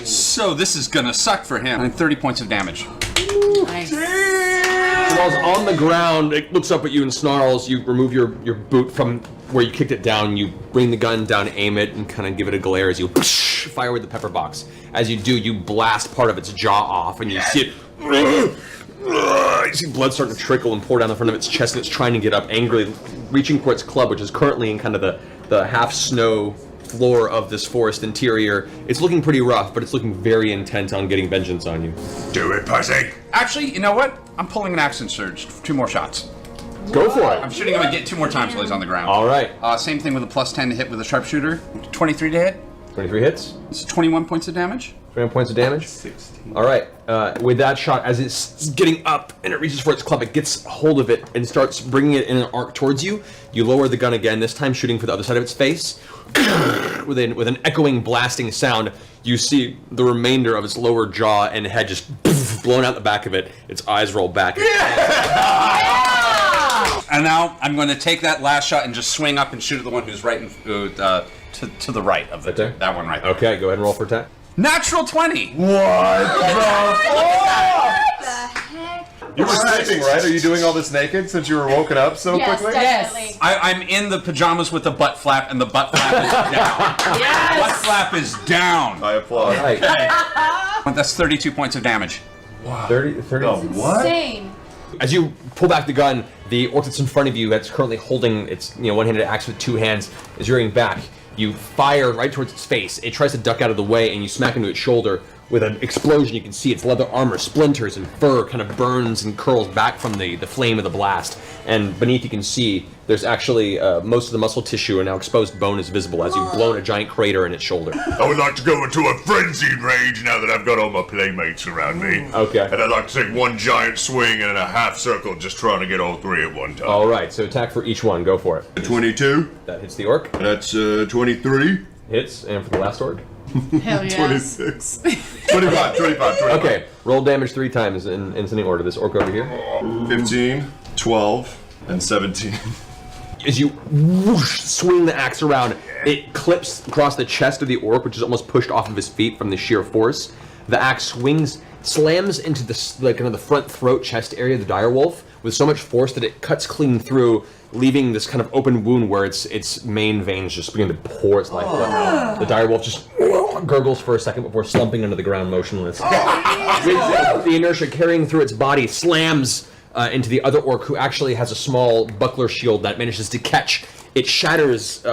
So this is gonna suck for him. And 30 points of damage. Nice. So while it's on the ground, it looks up at you and snarls. You remove your boot from where you kicked it down. You bring the gun down, aim it, and kind of give it a glare as you fire with the pepper box. As you do, you blast part of its jaw off, and you see it. You see blood starting to trickle and pour down the front of its chest, and it's trying to get up, angrily reaching for its club, which is currently in kind of the half-snow floor of this forest interior. It's looking pretty rough, but it's looking very intent on getting vengeance on you. Do it, pussy. Actually, you know what? I'm pulling an accent surge. 2 more shots. Go for it. I'm shooting him again 2 more times while he's on the ground. All right. Same thing with a +10 to hit with a sharpshooter. 23 to hit. 23 hits. It's 21 points of damage. 21 points of damage. 16. All right. With that shot, as it's getting up and it reaches for its club, it gets hold of it and starts bringing it in an arc towards you. You lower the gun again, this time shooting for the other side of its face. With an echoing, blasting sound, you see the remainder of its lower jaw and head just blown out the back of it. Its eyes roll back. And now I'm going to take that last shot and just swing up and shoot at the one who's right to the right of that one right there. Okay, go ahead and roll for attack. Natural 20. You were sleeping, right? Are you doing all this naked since you were woken up so Yes, quickly? definitely. I'm in the pajamas with the butt flap, and the butt flap is down. Yes! Butt flap is down. I applaud. Right. That's 32 points of damage. 30. What? Insane. As you pull back the gun, the orc that's in front of you, that's currently holding its one-handed axe with 2 hands, is rearing back. You fire right towards its face. It tries to duck out of the way, and you smack into its shoulder. With an explosion, you can see its leather armor splinters and fur kind of burns and curls back from the flame of the blast. And beneath, you can see there's actually most of the muscle tissue and now exposed bone is visible as you've blown a giant crater in its shoulder. I would like to go into a frenzied rage now that I've got all my playmates around me. Okay. And I'd like to take one giant swing and in a half circle, just trying to get all 3 at one time. All right, so attack for each one. Go for it. 22. That hits the orc. That's 23. Hits, and for the last orc. Hell yes. 26. 25. Okay, roll damage 3 times in ascending order. This orc over here. 15, 12, and 17. As you whoosh, swing the axe around, it clips across the chest of the orc, which is almost pushed off of his feet from the sheer force. The axe swings, slams into the front throat chest area of the direwolf with so much force that it cuts clean through, leaving this kind of open wound where its main veins just begin to pour its life blood. The direwolf just gurgles for a second before slumping into the ground motionless. The inertia carrying through its body slams into the other orc, who actually has a small buckler shield that manages to catch. It shatters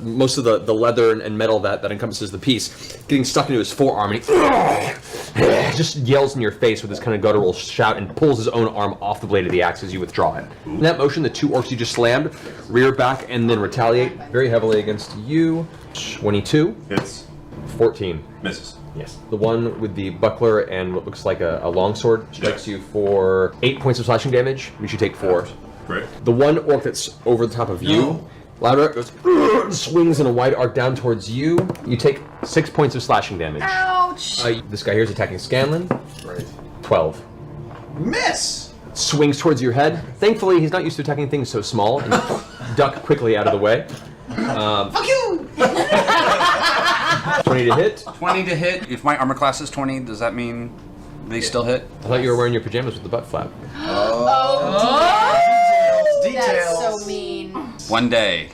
most of the leather and metal that encompasses the piece, getting stuck into his forearm, and he just yells in your face with this kind of guttural shout and pulls his own arm off the blade of the axe as you withdraw it. In that motion, the 2 orcs you just slammed rear back and then retaliate very heavily against you. 22. Hits. 14. Misses. Yes. The one with the buckler and what looks like a longsword strikes you for 8 points of slashing damage, which you take 4. Great. The one orc that's over the top of you, louder, goes, swings in a wide arc down towards you. You take 6 points of slashing damage. Ouch! This guy here is attacking Scanlan. Great. 12. Miss! Swings towards your head. Thankfully, he's not used to attacking things so small, and duck quickly out of the way. Fuck you! 20 to hit. 20 to hit. If my armor class is 20, does that mean they still hit? I thought you were wearing your pajamas with the butt flap. Details. That's so mean. One day,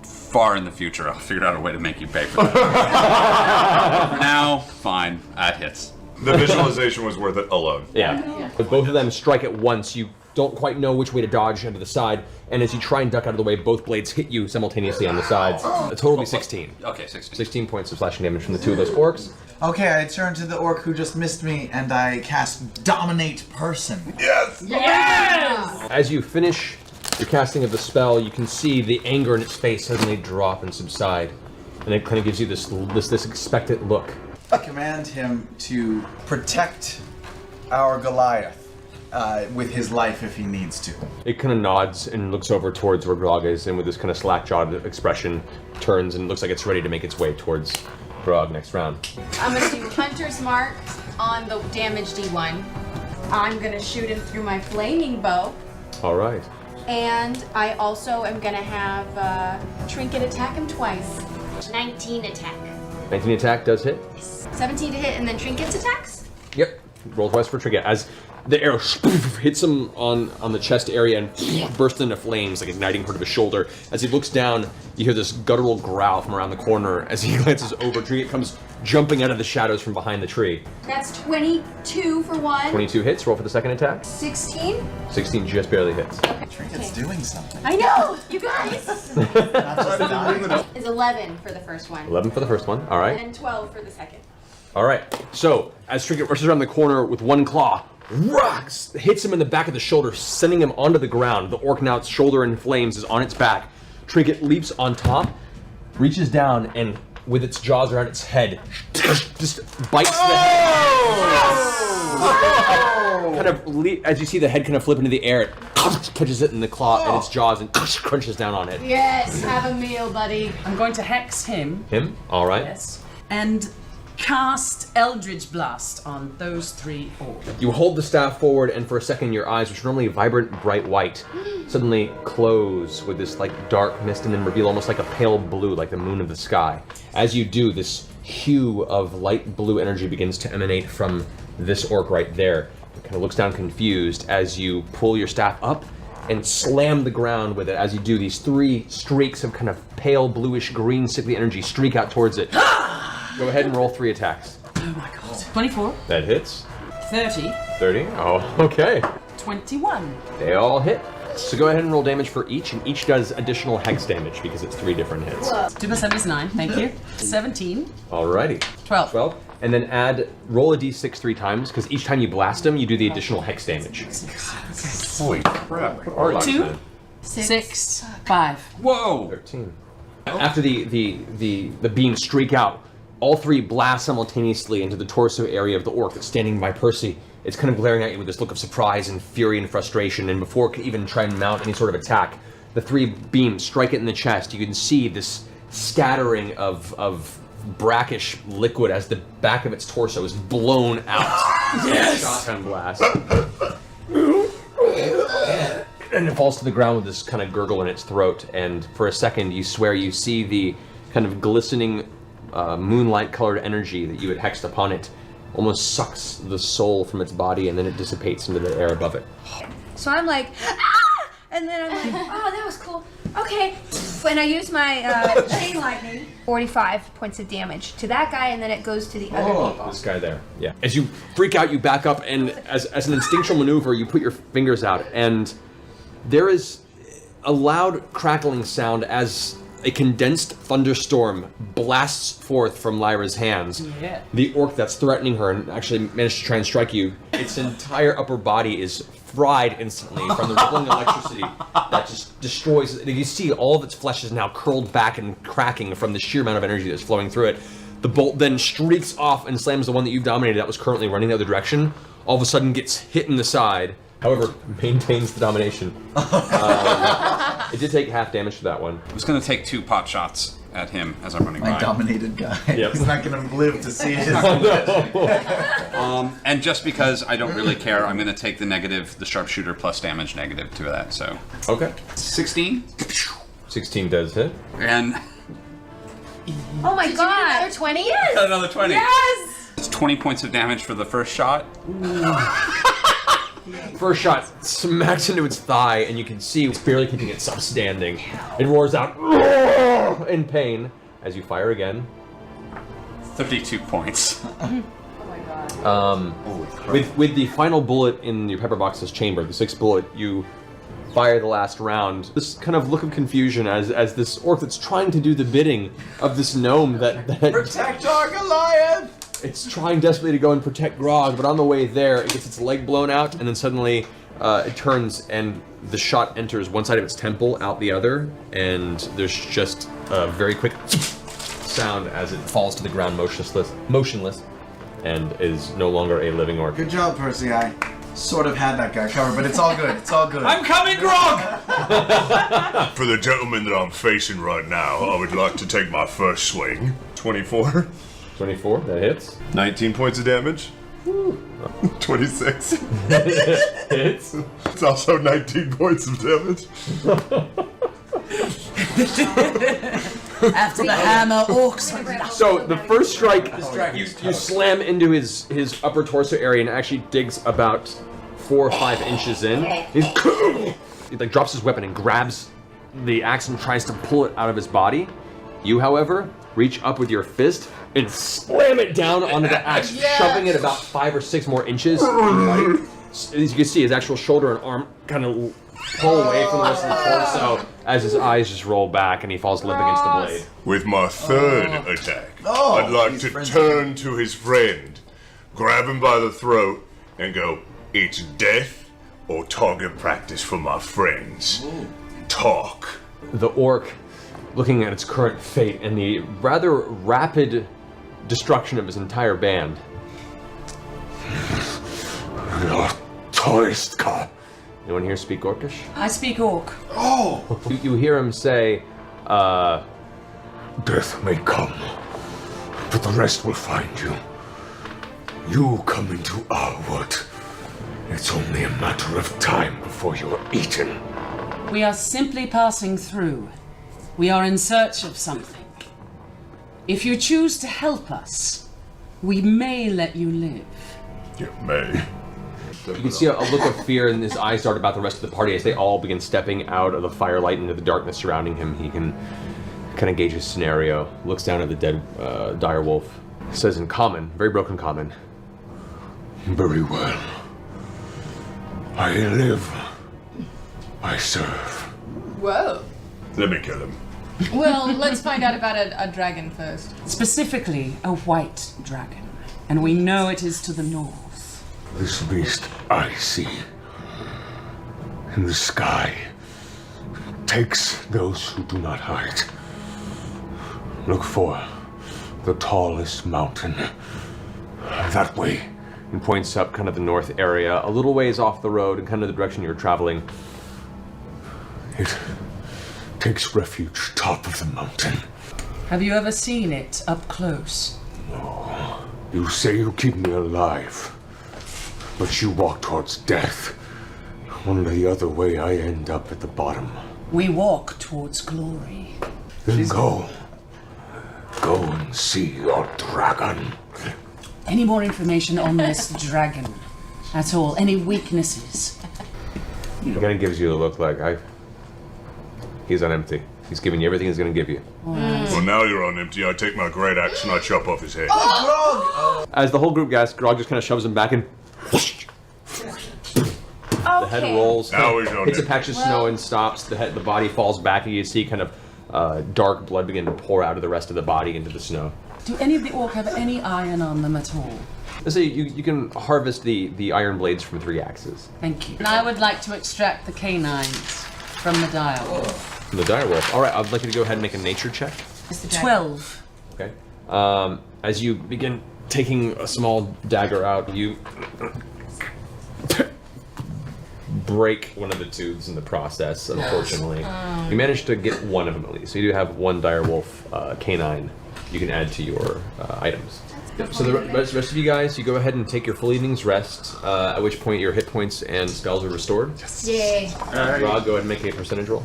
far in the future, I'll figure out a way to make you pay for that. For now, fine. That hits. The visualization was worth it alone. Yeah. But both of them strike at once. You don't quite know which way to dodge onto the side, and as you try and duck out of the way, both blades hit you simultaneously on the sides. A total of 16. Okay, 16. 16 points of slashing damage from the 2 of those orcs. Okay, I turn to the orc who just missed me, and I cast Dominate Person. Yes! As you finish your casting of the spell, you can see the anger in its face suddenly drop and subside, and it kind of gives you this expectant look. I command him to protect our Goliath with his life if he needs to. It kind of nods and looks over towards where Grog is, and with this kind of slack-jawed expression, turns and looks like it's ready to make its way towards Grog next round. I'm gonna do Hunter's Mark on the damage D1. I'm gonna shoot him through my flaming bow. All right. And I also am gonna have Trinket attack him twice. 19 attack. 19 attack does hit. 17 to hit, and then Trinket's attacks? Yep. Roll twice for Trinket. As the arrow hits him on the chest area and bursts into flames, like igniting part of his shoulder. As he looks down, you hear this guttural growl from around the corner. As he glances over, Trinket comes jumping out of the shadows from behind the tree. That's 22 for one. 22 hits. Roll for the second attack. 16? 16 just barely hits. Trinket's doing something. I know, you guys. Not just die. Is 11 for the first one. 11 for the first one. All right. And 12 for the second. All right. So as Trinket rushes around the corner with one claw, rocks, hits him in the back of the shoulder, sending him onto the ground. The orc now, its shoulder in flames, is on its back. Trinket leaps on top, reaches down, and with its jaws around its head, just bites the head. Kind of, as you see the head kind of flip into the air, it catches it in the claw and its jaws and crunches down on it. Yes, have a meal, buddy. I'm going to hex him. Him? All right. Yes. And cast Eldritch Blast on those 3 orcs. You hold the staff forward, and for a second, your eyes, which are normally vibrant, bright white, suddenly close with this like dark mist, and then reveal almost like a pale blue, like the moon of the sky. As you do, this hue of light blue energy begins to emanate from this orc right there. It kind of looks down confused as you pull your staff up and slam the ground with it. As you do, these 3 streaks of kind of pale bluish green sickly energy streak out towards it. Go ahead and roll 3 attacks. Oh my god. 24. That hits. 30. 30. Oh, okay. 21. They all hit. So go ahead and roll damage for each, and each does additional hex damage because it's 3 different hits. 2 plus 7 is 9, thank you. 17. Alrighty. 12. 12. And then roll a d6 3 times, because each time you blast them, you do the additional hex damage. Holy crap. 2, 6, 5. Whoa! 13. After the beams streak out, all 3 blast simultaneously into the torso area of the orc that's standing by Percy. It's kind of glaring at you with this look of surprise and fury and frustration, and before it can even try and mount any sort of attack, the 3 beams strike it in the chest. You can see this scattering of brackish liquid as the back of its torso is blown out. Yes! Shotgun blast. And it falls to the ground with this kind of gurgle in its throat, and for a second you swear you see the kind of glistening moonlight-colored energy that you had hexed upon it almost sucks the soul from its body, and then it dissipates into the air above it. So I'm like, ah! And then I'm like, oh, that was cool. Okay. And I use my chain lightning. 45 points of damage to that guy, and then it goes to the other people. This guy there, yeah. As you freak out, you back up, and as an instinctual maneuver, you put your fingers out, and there is a loud crackling sound as a condensed thunderstorm blasts forth from Lyra's hands. Yeah. The orc that's threatening her and actually managed to try and strike you, its entire upper body is fried instantly from the rippling electricity that just destroys it. You see all of its flesh is now curled back and cracking from the sheer amount of energy that's flowing through it. The bolt then streaks off and slams the one that you've dominated that was currently running the other direction. All of a sudden gets hit in the side, however, maintains the domination. It did take half damage to that one. I was going to take 2 pot shots at him as I'm running My by. dominated guy. Yep. He's not going to live to see his. And just because I don't really care, I'm going to take the sharpshooter plus damage negative to that, so. Okay. 16. 16 does hit. And Oh my god. Another 20? Yes! another 20. Yes! It's 20 points of damage for the first shot. First shot smacks into its thigh, and you can see it's barely keeping itself standing. It roars out in pain as you fire again. 32 points. With the final bullet in your pepper box's chamber, the 6th bullet, you fire the last round. This kind of look of confusion as this orc that's trying to do the bidding of this gnome that Protect our Goliath! it's trying desperately to go and protect Grog, but on the way there, it gets its leg blown out, and then suddenly it turns and the shot enters one side of its temple, out the other, and there's just a very quick sound as it falls to the ground motionless, and is no longer a living orc. Good job, Percy. I sort of had that guy covered, but it's all good. It's all good. I'm coming, Grog! For the gentleman that I'm facing right now, I would like to take my first swing. 24. 24, that hits. 19 points of damage. 26. Hits. It's also 19 points of damage. After the hammer, orcs. So the first strike, you slam into his upper torso area, and it actually digs about 4 or 5 inches in. He like drops his weapon and grabs the axe and tries to pull it out of his body. You, however, reach up with your fist, and slam it down onto the axe, shoving it about 5 or 6 more inches. Right? As you can see, his actual shoulder and arm kind of pull away from the rest of the torso as his eyes just roll back and he falls limp against the blade. With my third attack, I'd like to turn to his friend, grab him by the throat, and go, "It's death or target practice for my friends. Talk." The orc, looking at its current fate and the rather rapid destruction of his entire band. Anyone here speak Orcish? I speak Orc. You hear him say, Death may come, but the rest will find you. You come into our wood. It's only a matter of time before you are eaten. We are simply passing through. We are in search of something. If you choose to help us, we may let you live. You may. You can see a look of fear in his eyes dart about the rest of the party as they all begin stepping out of the firelight into the darkness surrounding him. He can kind of gauge his scenario, looks down at the dead dire wolf, says in common, very broken common, Very well. I live. I serve. Whoa. Let me kill him. Well, let's find out about a dragon first. Specifically, a white dragon. And we know it is to the north. This beast I see in the sky takes those who do not hide. Look for the tallest mountain. That way. And points up kind of the north area, a little ways off the road and kind of the direction you're traveling. It takes refuge top of the mountain. Have you ever seen it up close? No. You say you keep me alive, but you walk towards death. Only the other way I end up at the bottom. We walk towards glory. Then go. Go and see your dragon. Any more information on this dragon at all? Any weaknesses? He kind of gives you a look like, he's on empty. He's giving you everything he's going to give you. Well, now you're on empty. I take my great axe and I chop off his head. As the whole group gasps, Grog just kind of shoves him back and the head rolls, Now he's on hits a empty. patch of snow and stops. The body falls back and you see kind of dark blood begin to pour out of the rest of the body into the snow. Do any of the orc have any iron on them at all? Let's say you can harvest the iron blades from 3 axes. Thank you. And I would like to extract the canines from the direwolf. From the direwolf. All right, I'd like you to go ahead and make a nature check. 12. Okay. As you begin taking a small dagger out, you break one of the tooths in the process, unfortunately. You managed to get one of them at least. So you do have 1 direwolf canine you can add to your items. So the rest of you guys, you go ahead and take your full evening's rest, at which point your hit points and spells are restored. Yay. Rod, go ahead and make a percentage roll.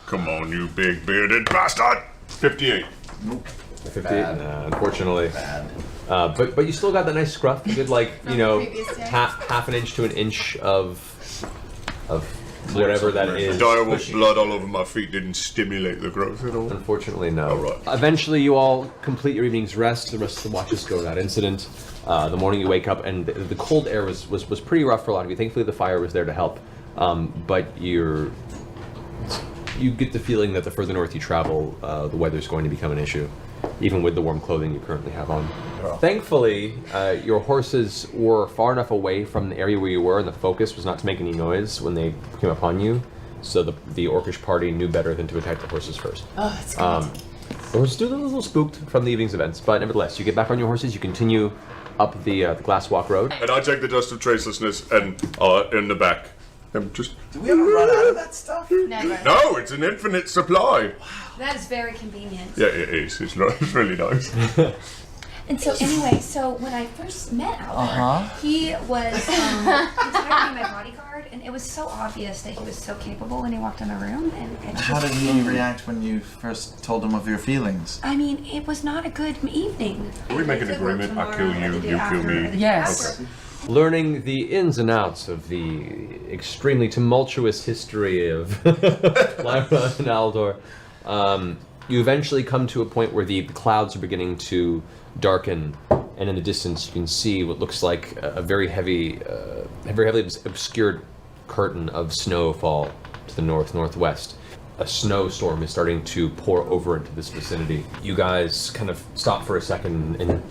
Come on, you big bearded bastard. 58. 58? Nah, unfortunately. But you still got that nice scruff. You did like, you know, half an inch to an inch of whatever that is. Direwolf blood all over my feet didn't stimulate the growth at all. Unfortunately, no. All right. Eventually, you all complete your evening's rest. The rest of the watches go without incident. The morning you wake up, and the cold air was pretty rough for a lot of you. Thankfully, the fire was there to help. But you get the feeling that the further north you travel, the weather's going to become an issue, even with the warm clothing you currently have on. Thankfully, your horses were far enough away from the area where you were, and the focus was not to make any noise when they came upon you. So the orcish party knew better than to attack the horses first. Oh, that's good. The horses do look a little spooked from the evening's events, but nevertheless, you get back on your horses. You continue up the Glasswalk Road. And I take the dust of tracelessness and in the back. I'm just. Do we ever run out of that stuff? Never. No, it's an infinite supply. That is very convenient. Yeah, it is. It's really nice. And so anyway, so when I first met Albert, he was retiring my bodyguard, and it was so obvious that he was so capable when he walked in the room. And How did he react when you first told him of your feelings? I mean, it was not a good evening. We make an agreement. I kill you, you kill me. Yes. Okay. Learning the ins and outs of the extremely tumultuous history of Lyra and Aldor, You eventually come to a point where the clouds are beginning to darken, and in the distance you can see what looks like a very heavily obscured curtain of snowfall to the northwest. A snowstorm is starting to pour over into this vicinity. You guys kind of stop for a second and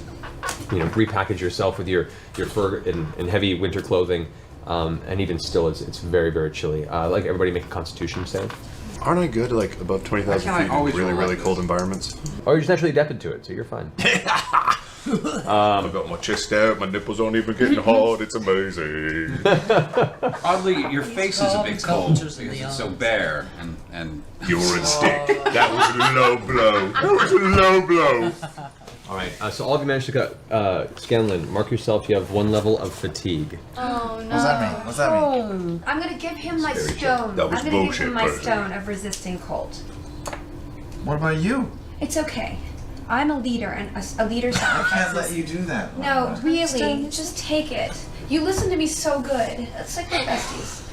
repackage yourself with your fur and heavy winter clothing, and even still, it's very, very chilly. Like everybody make a Constitution save. Aren't I good like above 20,000 feet in really, really cold environments? Oh, you're just naturally adapted to it, so you're fine. I've got my chest out, my nipples aren't even getting hard, it's amazing. Oddly, your face is a bit cold because it's so bare and You're a stick. That was a low blow. That was a low blow. Alright, so all of you managed to cut. Scanlan, mark yourself, you have 1 level of fatigue. Oh no. What does that mean? What's that mean? I'm gonna give him my stone. That was I'm gonna give bullshit, him my Percy. stone of resisting cold. What about you? It's okay. I'm a leader, and a leader I can't sacrifices. let you do that. No, really, just take it. You listen to me so good. It's like we're besties.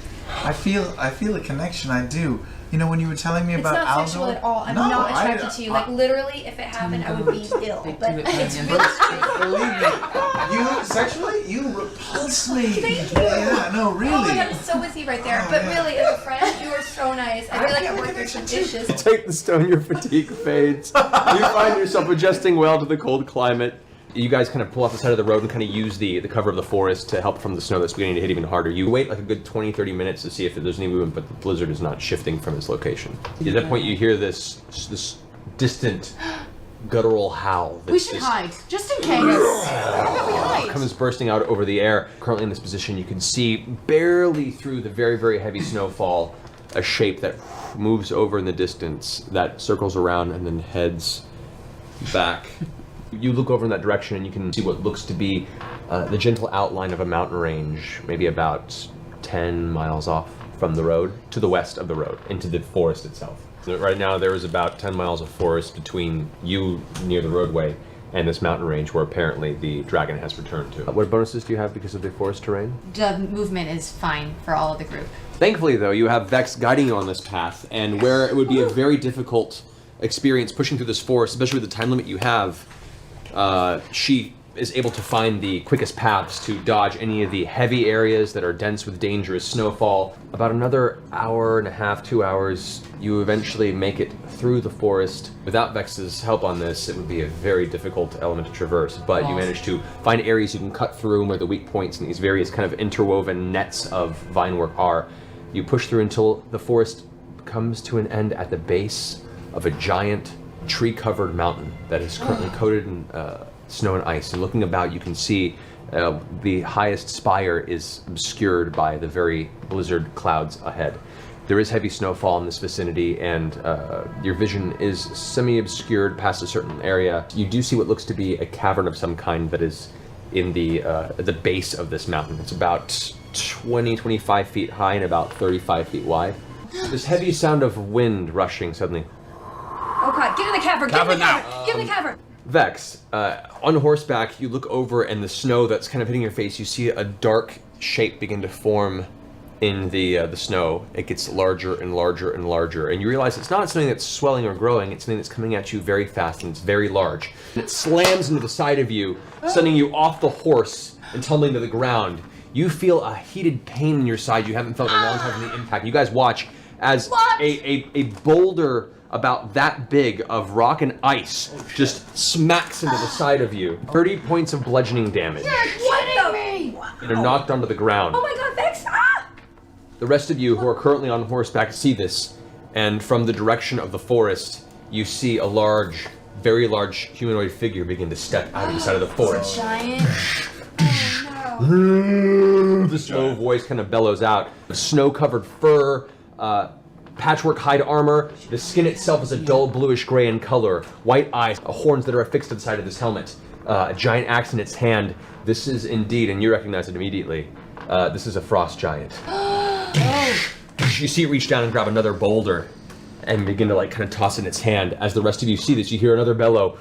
I feel a connection. I do. You know, when you were telling me It's about not Aldo, sexual at all. I'm No, not attracted to you. Like literally, if it happened, I would be ill. But it's really believe me, you sexually, you repulse me. Thank you. Yeah, no, really. Oh my god, I'm so with you right there. But really, as a friend, you are so nice. I feel like I work through some dishes. Take the stone, your fatigue fades. You find yourself adjusting well to the cold climate. You guys kind of pull off the side of the road and kind of use the cover of the forest to help from the snow that's beginning to hit even harder. You wait like a good 20-30 minutes to see if there's any movement, but the blizzard is not shifting from its location. At that point, you hear this distant guttural howl. We should hide, just in case. How about we hide? Comes bursting out over the air. Currently in this position, you can see barely through the very, very heavy snowfall a shape that moves over in the distance, that circles around and then heads back. You look over in that direction and you can see what looks to be the gentle outline of a mountain range, maybe about 10 miles off from the road, to the west of the road, into the forest itself. So right now there is about 10 miles of forest between you near the roadway and this mountain range where apparently the dragon has returned to. What bonuses do you have because of the forest terrain? The movement is fine for all of the group. Thankfully though, you have Vex guiding you on this path, and where it would be a very difficult experience pushing through this forest, especially with the time limit you have, she is able to find the quickest paths to dodge any of the heavy areas that are dense with dangerous snowfall. About another hour and a half, 2 hours, you eventually make it through the forest. Without Vex's help on this, it would be a very difficult element to traverse, but you manage to find areas you can cut through where the weak points and these various kind of interwoven nets of vine work are. You push through until the forest comes to an end at the base of a giant tree-covered mountain that is currently coated in snow and ice. And looking about, you can see the highest spire is obscured by the very blizzard clouds ahead. There is heavy snowfall in this vicinity, and your vision is semi-obscured past a certain area. You do see what looks to be a cavern of some kind that is in the base of this mountain. It's about 20-25 feet high and about 35 feet wide. This heavy sound of wind rushing suddenly. Oh god, get in the cavern! Get in the cavern! Get in the cavern! Vex, on horseback, you look over and the snow that's kind of hitting your face, you see a dark shape begin to form in the snow. It gets larger and larger and larger, and you realize it's not something that's swelling or growing, it's something that's coming at you very fast and it's very large. And it slams into the side of you, sending you off the horse and tumbling to the ground. You feel a heated pain in your side you haven't felt in a long time from the impact. You guys watch as a boulder about that big of rock and ice just smacks into the side of you. 30 points of bludgeoning damage. You're kidding me! And are knocked onto the ground. Oh my god, Vex! Ah! The rest of you who are currently on horseback see this, and from the direction of the forest, you see a large, very large humanoid figure begin to step out of the side of the forest. Giant. The slow voice kind of bellows out. Snow-covered fur, patchwork hide armor. The skin itself is a dull bluish gray in color. White eyes, horns that are affixed to the side of this helmet. A giant axe in its hand. This is indeed, and you recognize it immediately, this is a frost giant. You see it reach down and grab another boulder and begin to kind of toss it in its hand. As the rest of you see this, you hear another bellow.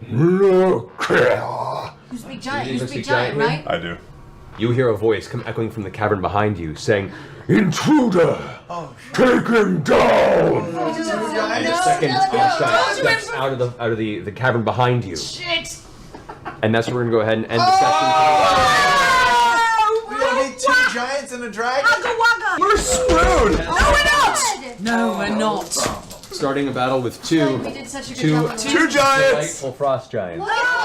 You speak giant, right? I do. you hear a voice come echoing from the cavern behind you, saying, Intruder! Take him down! and a second Arshai steps out of the cavern behind you. Shit! And that's where we're gonna go ahead and end the session. We only need 2 giants and a dragon? We're screwed! No, we're not. Starting a battle with two We did such a good job. Two giants! delightful frost giants. Look at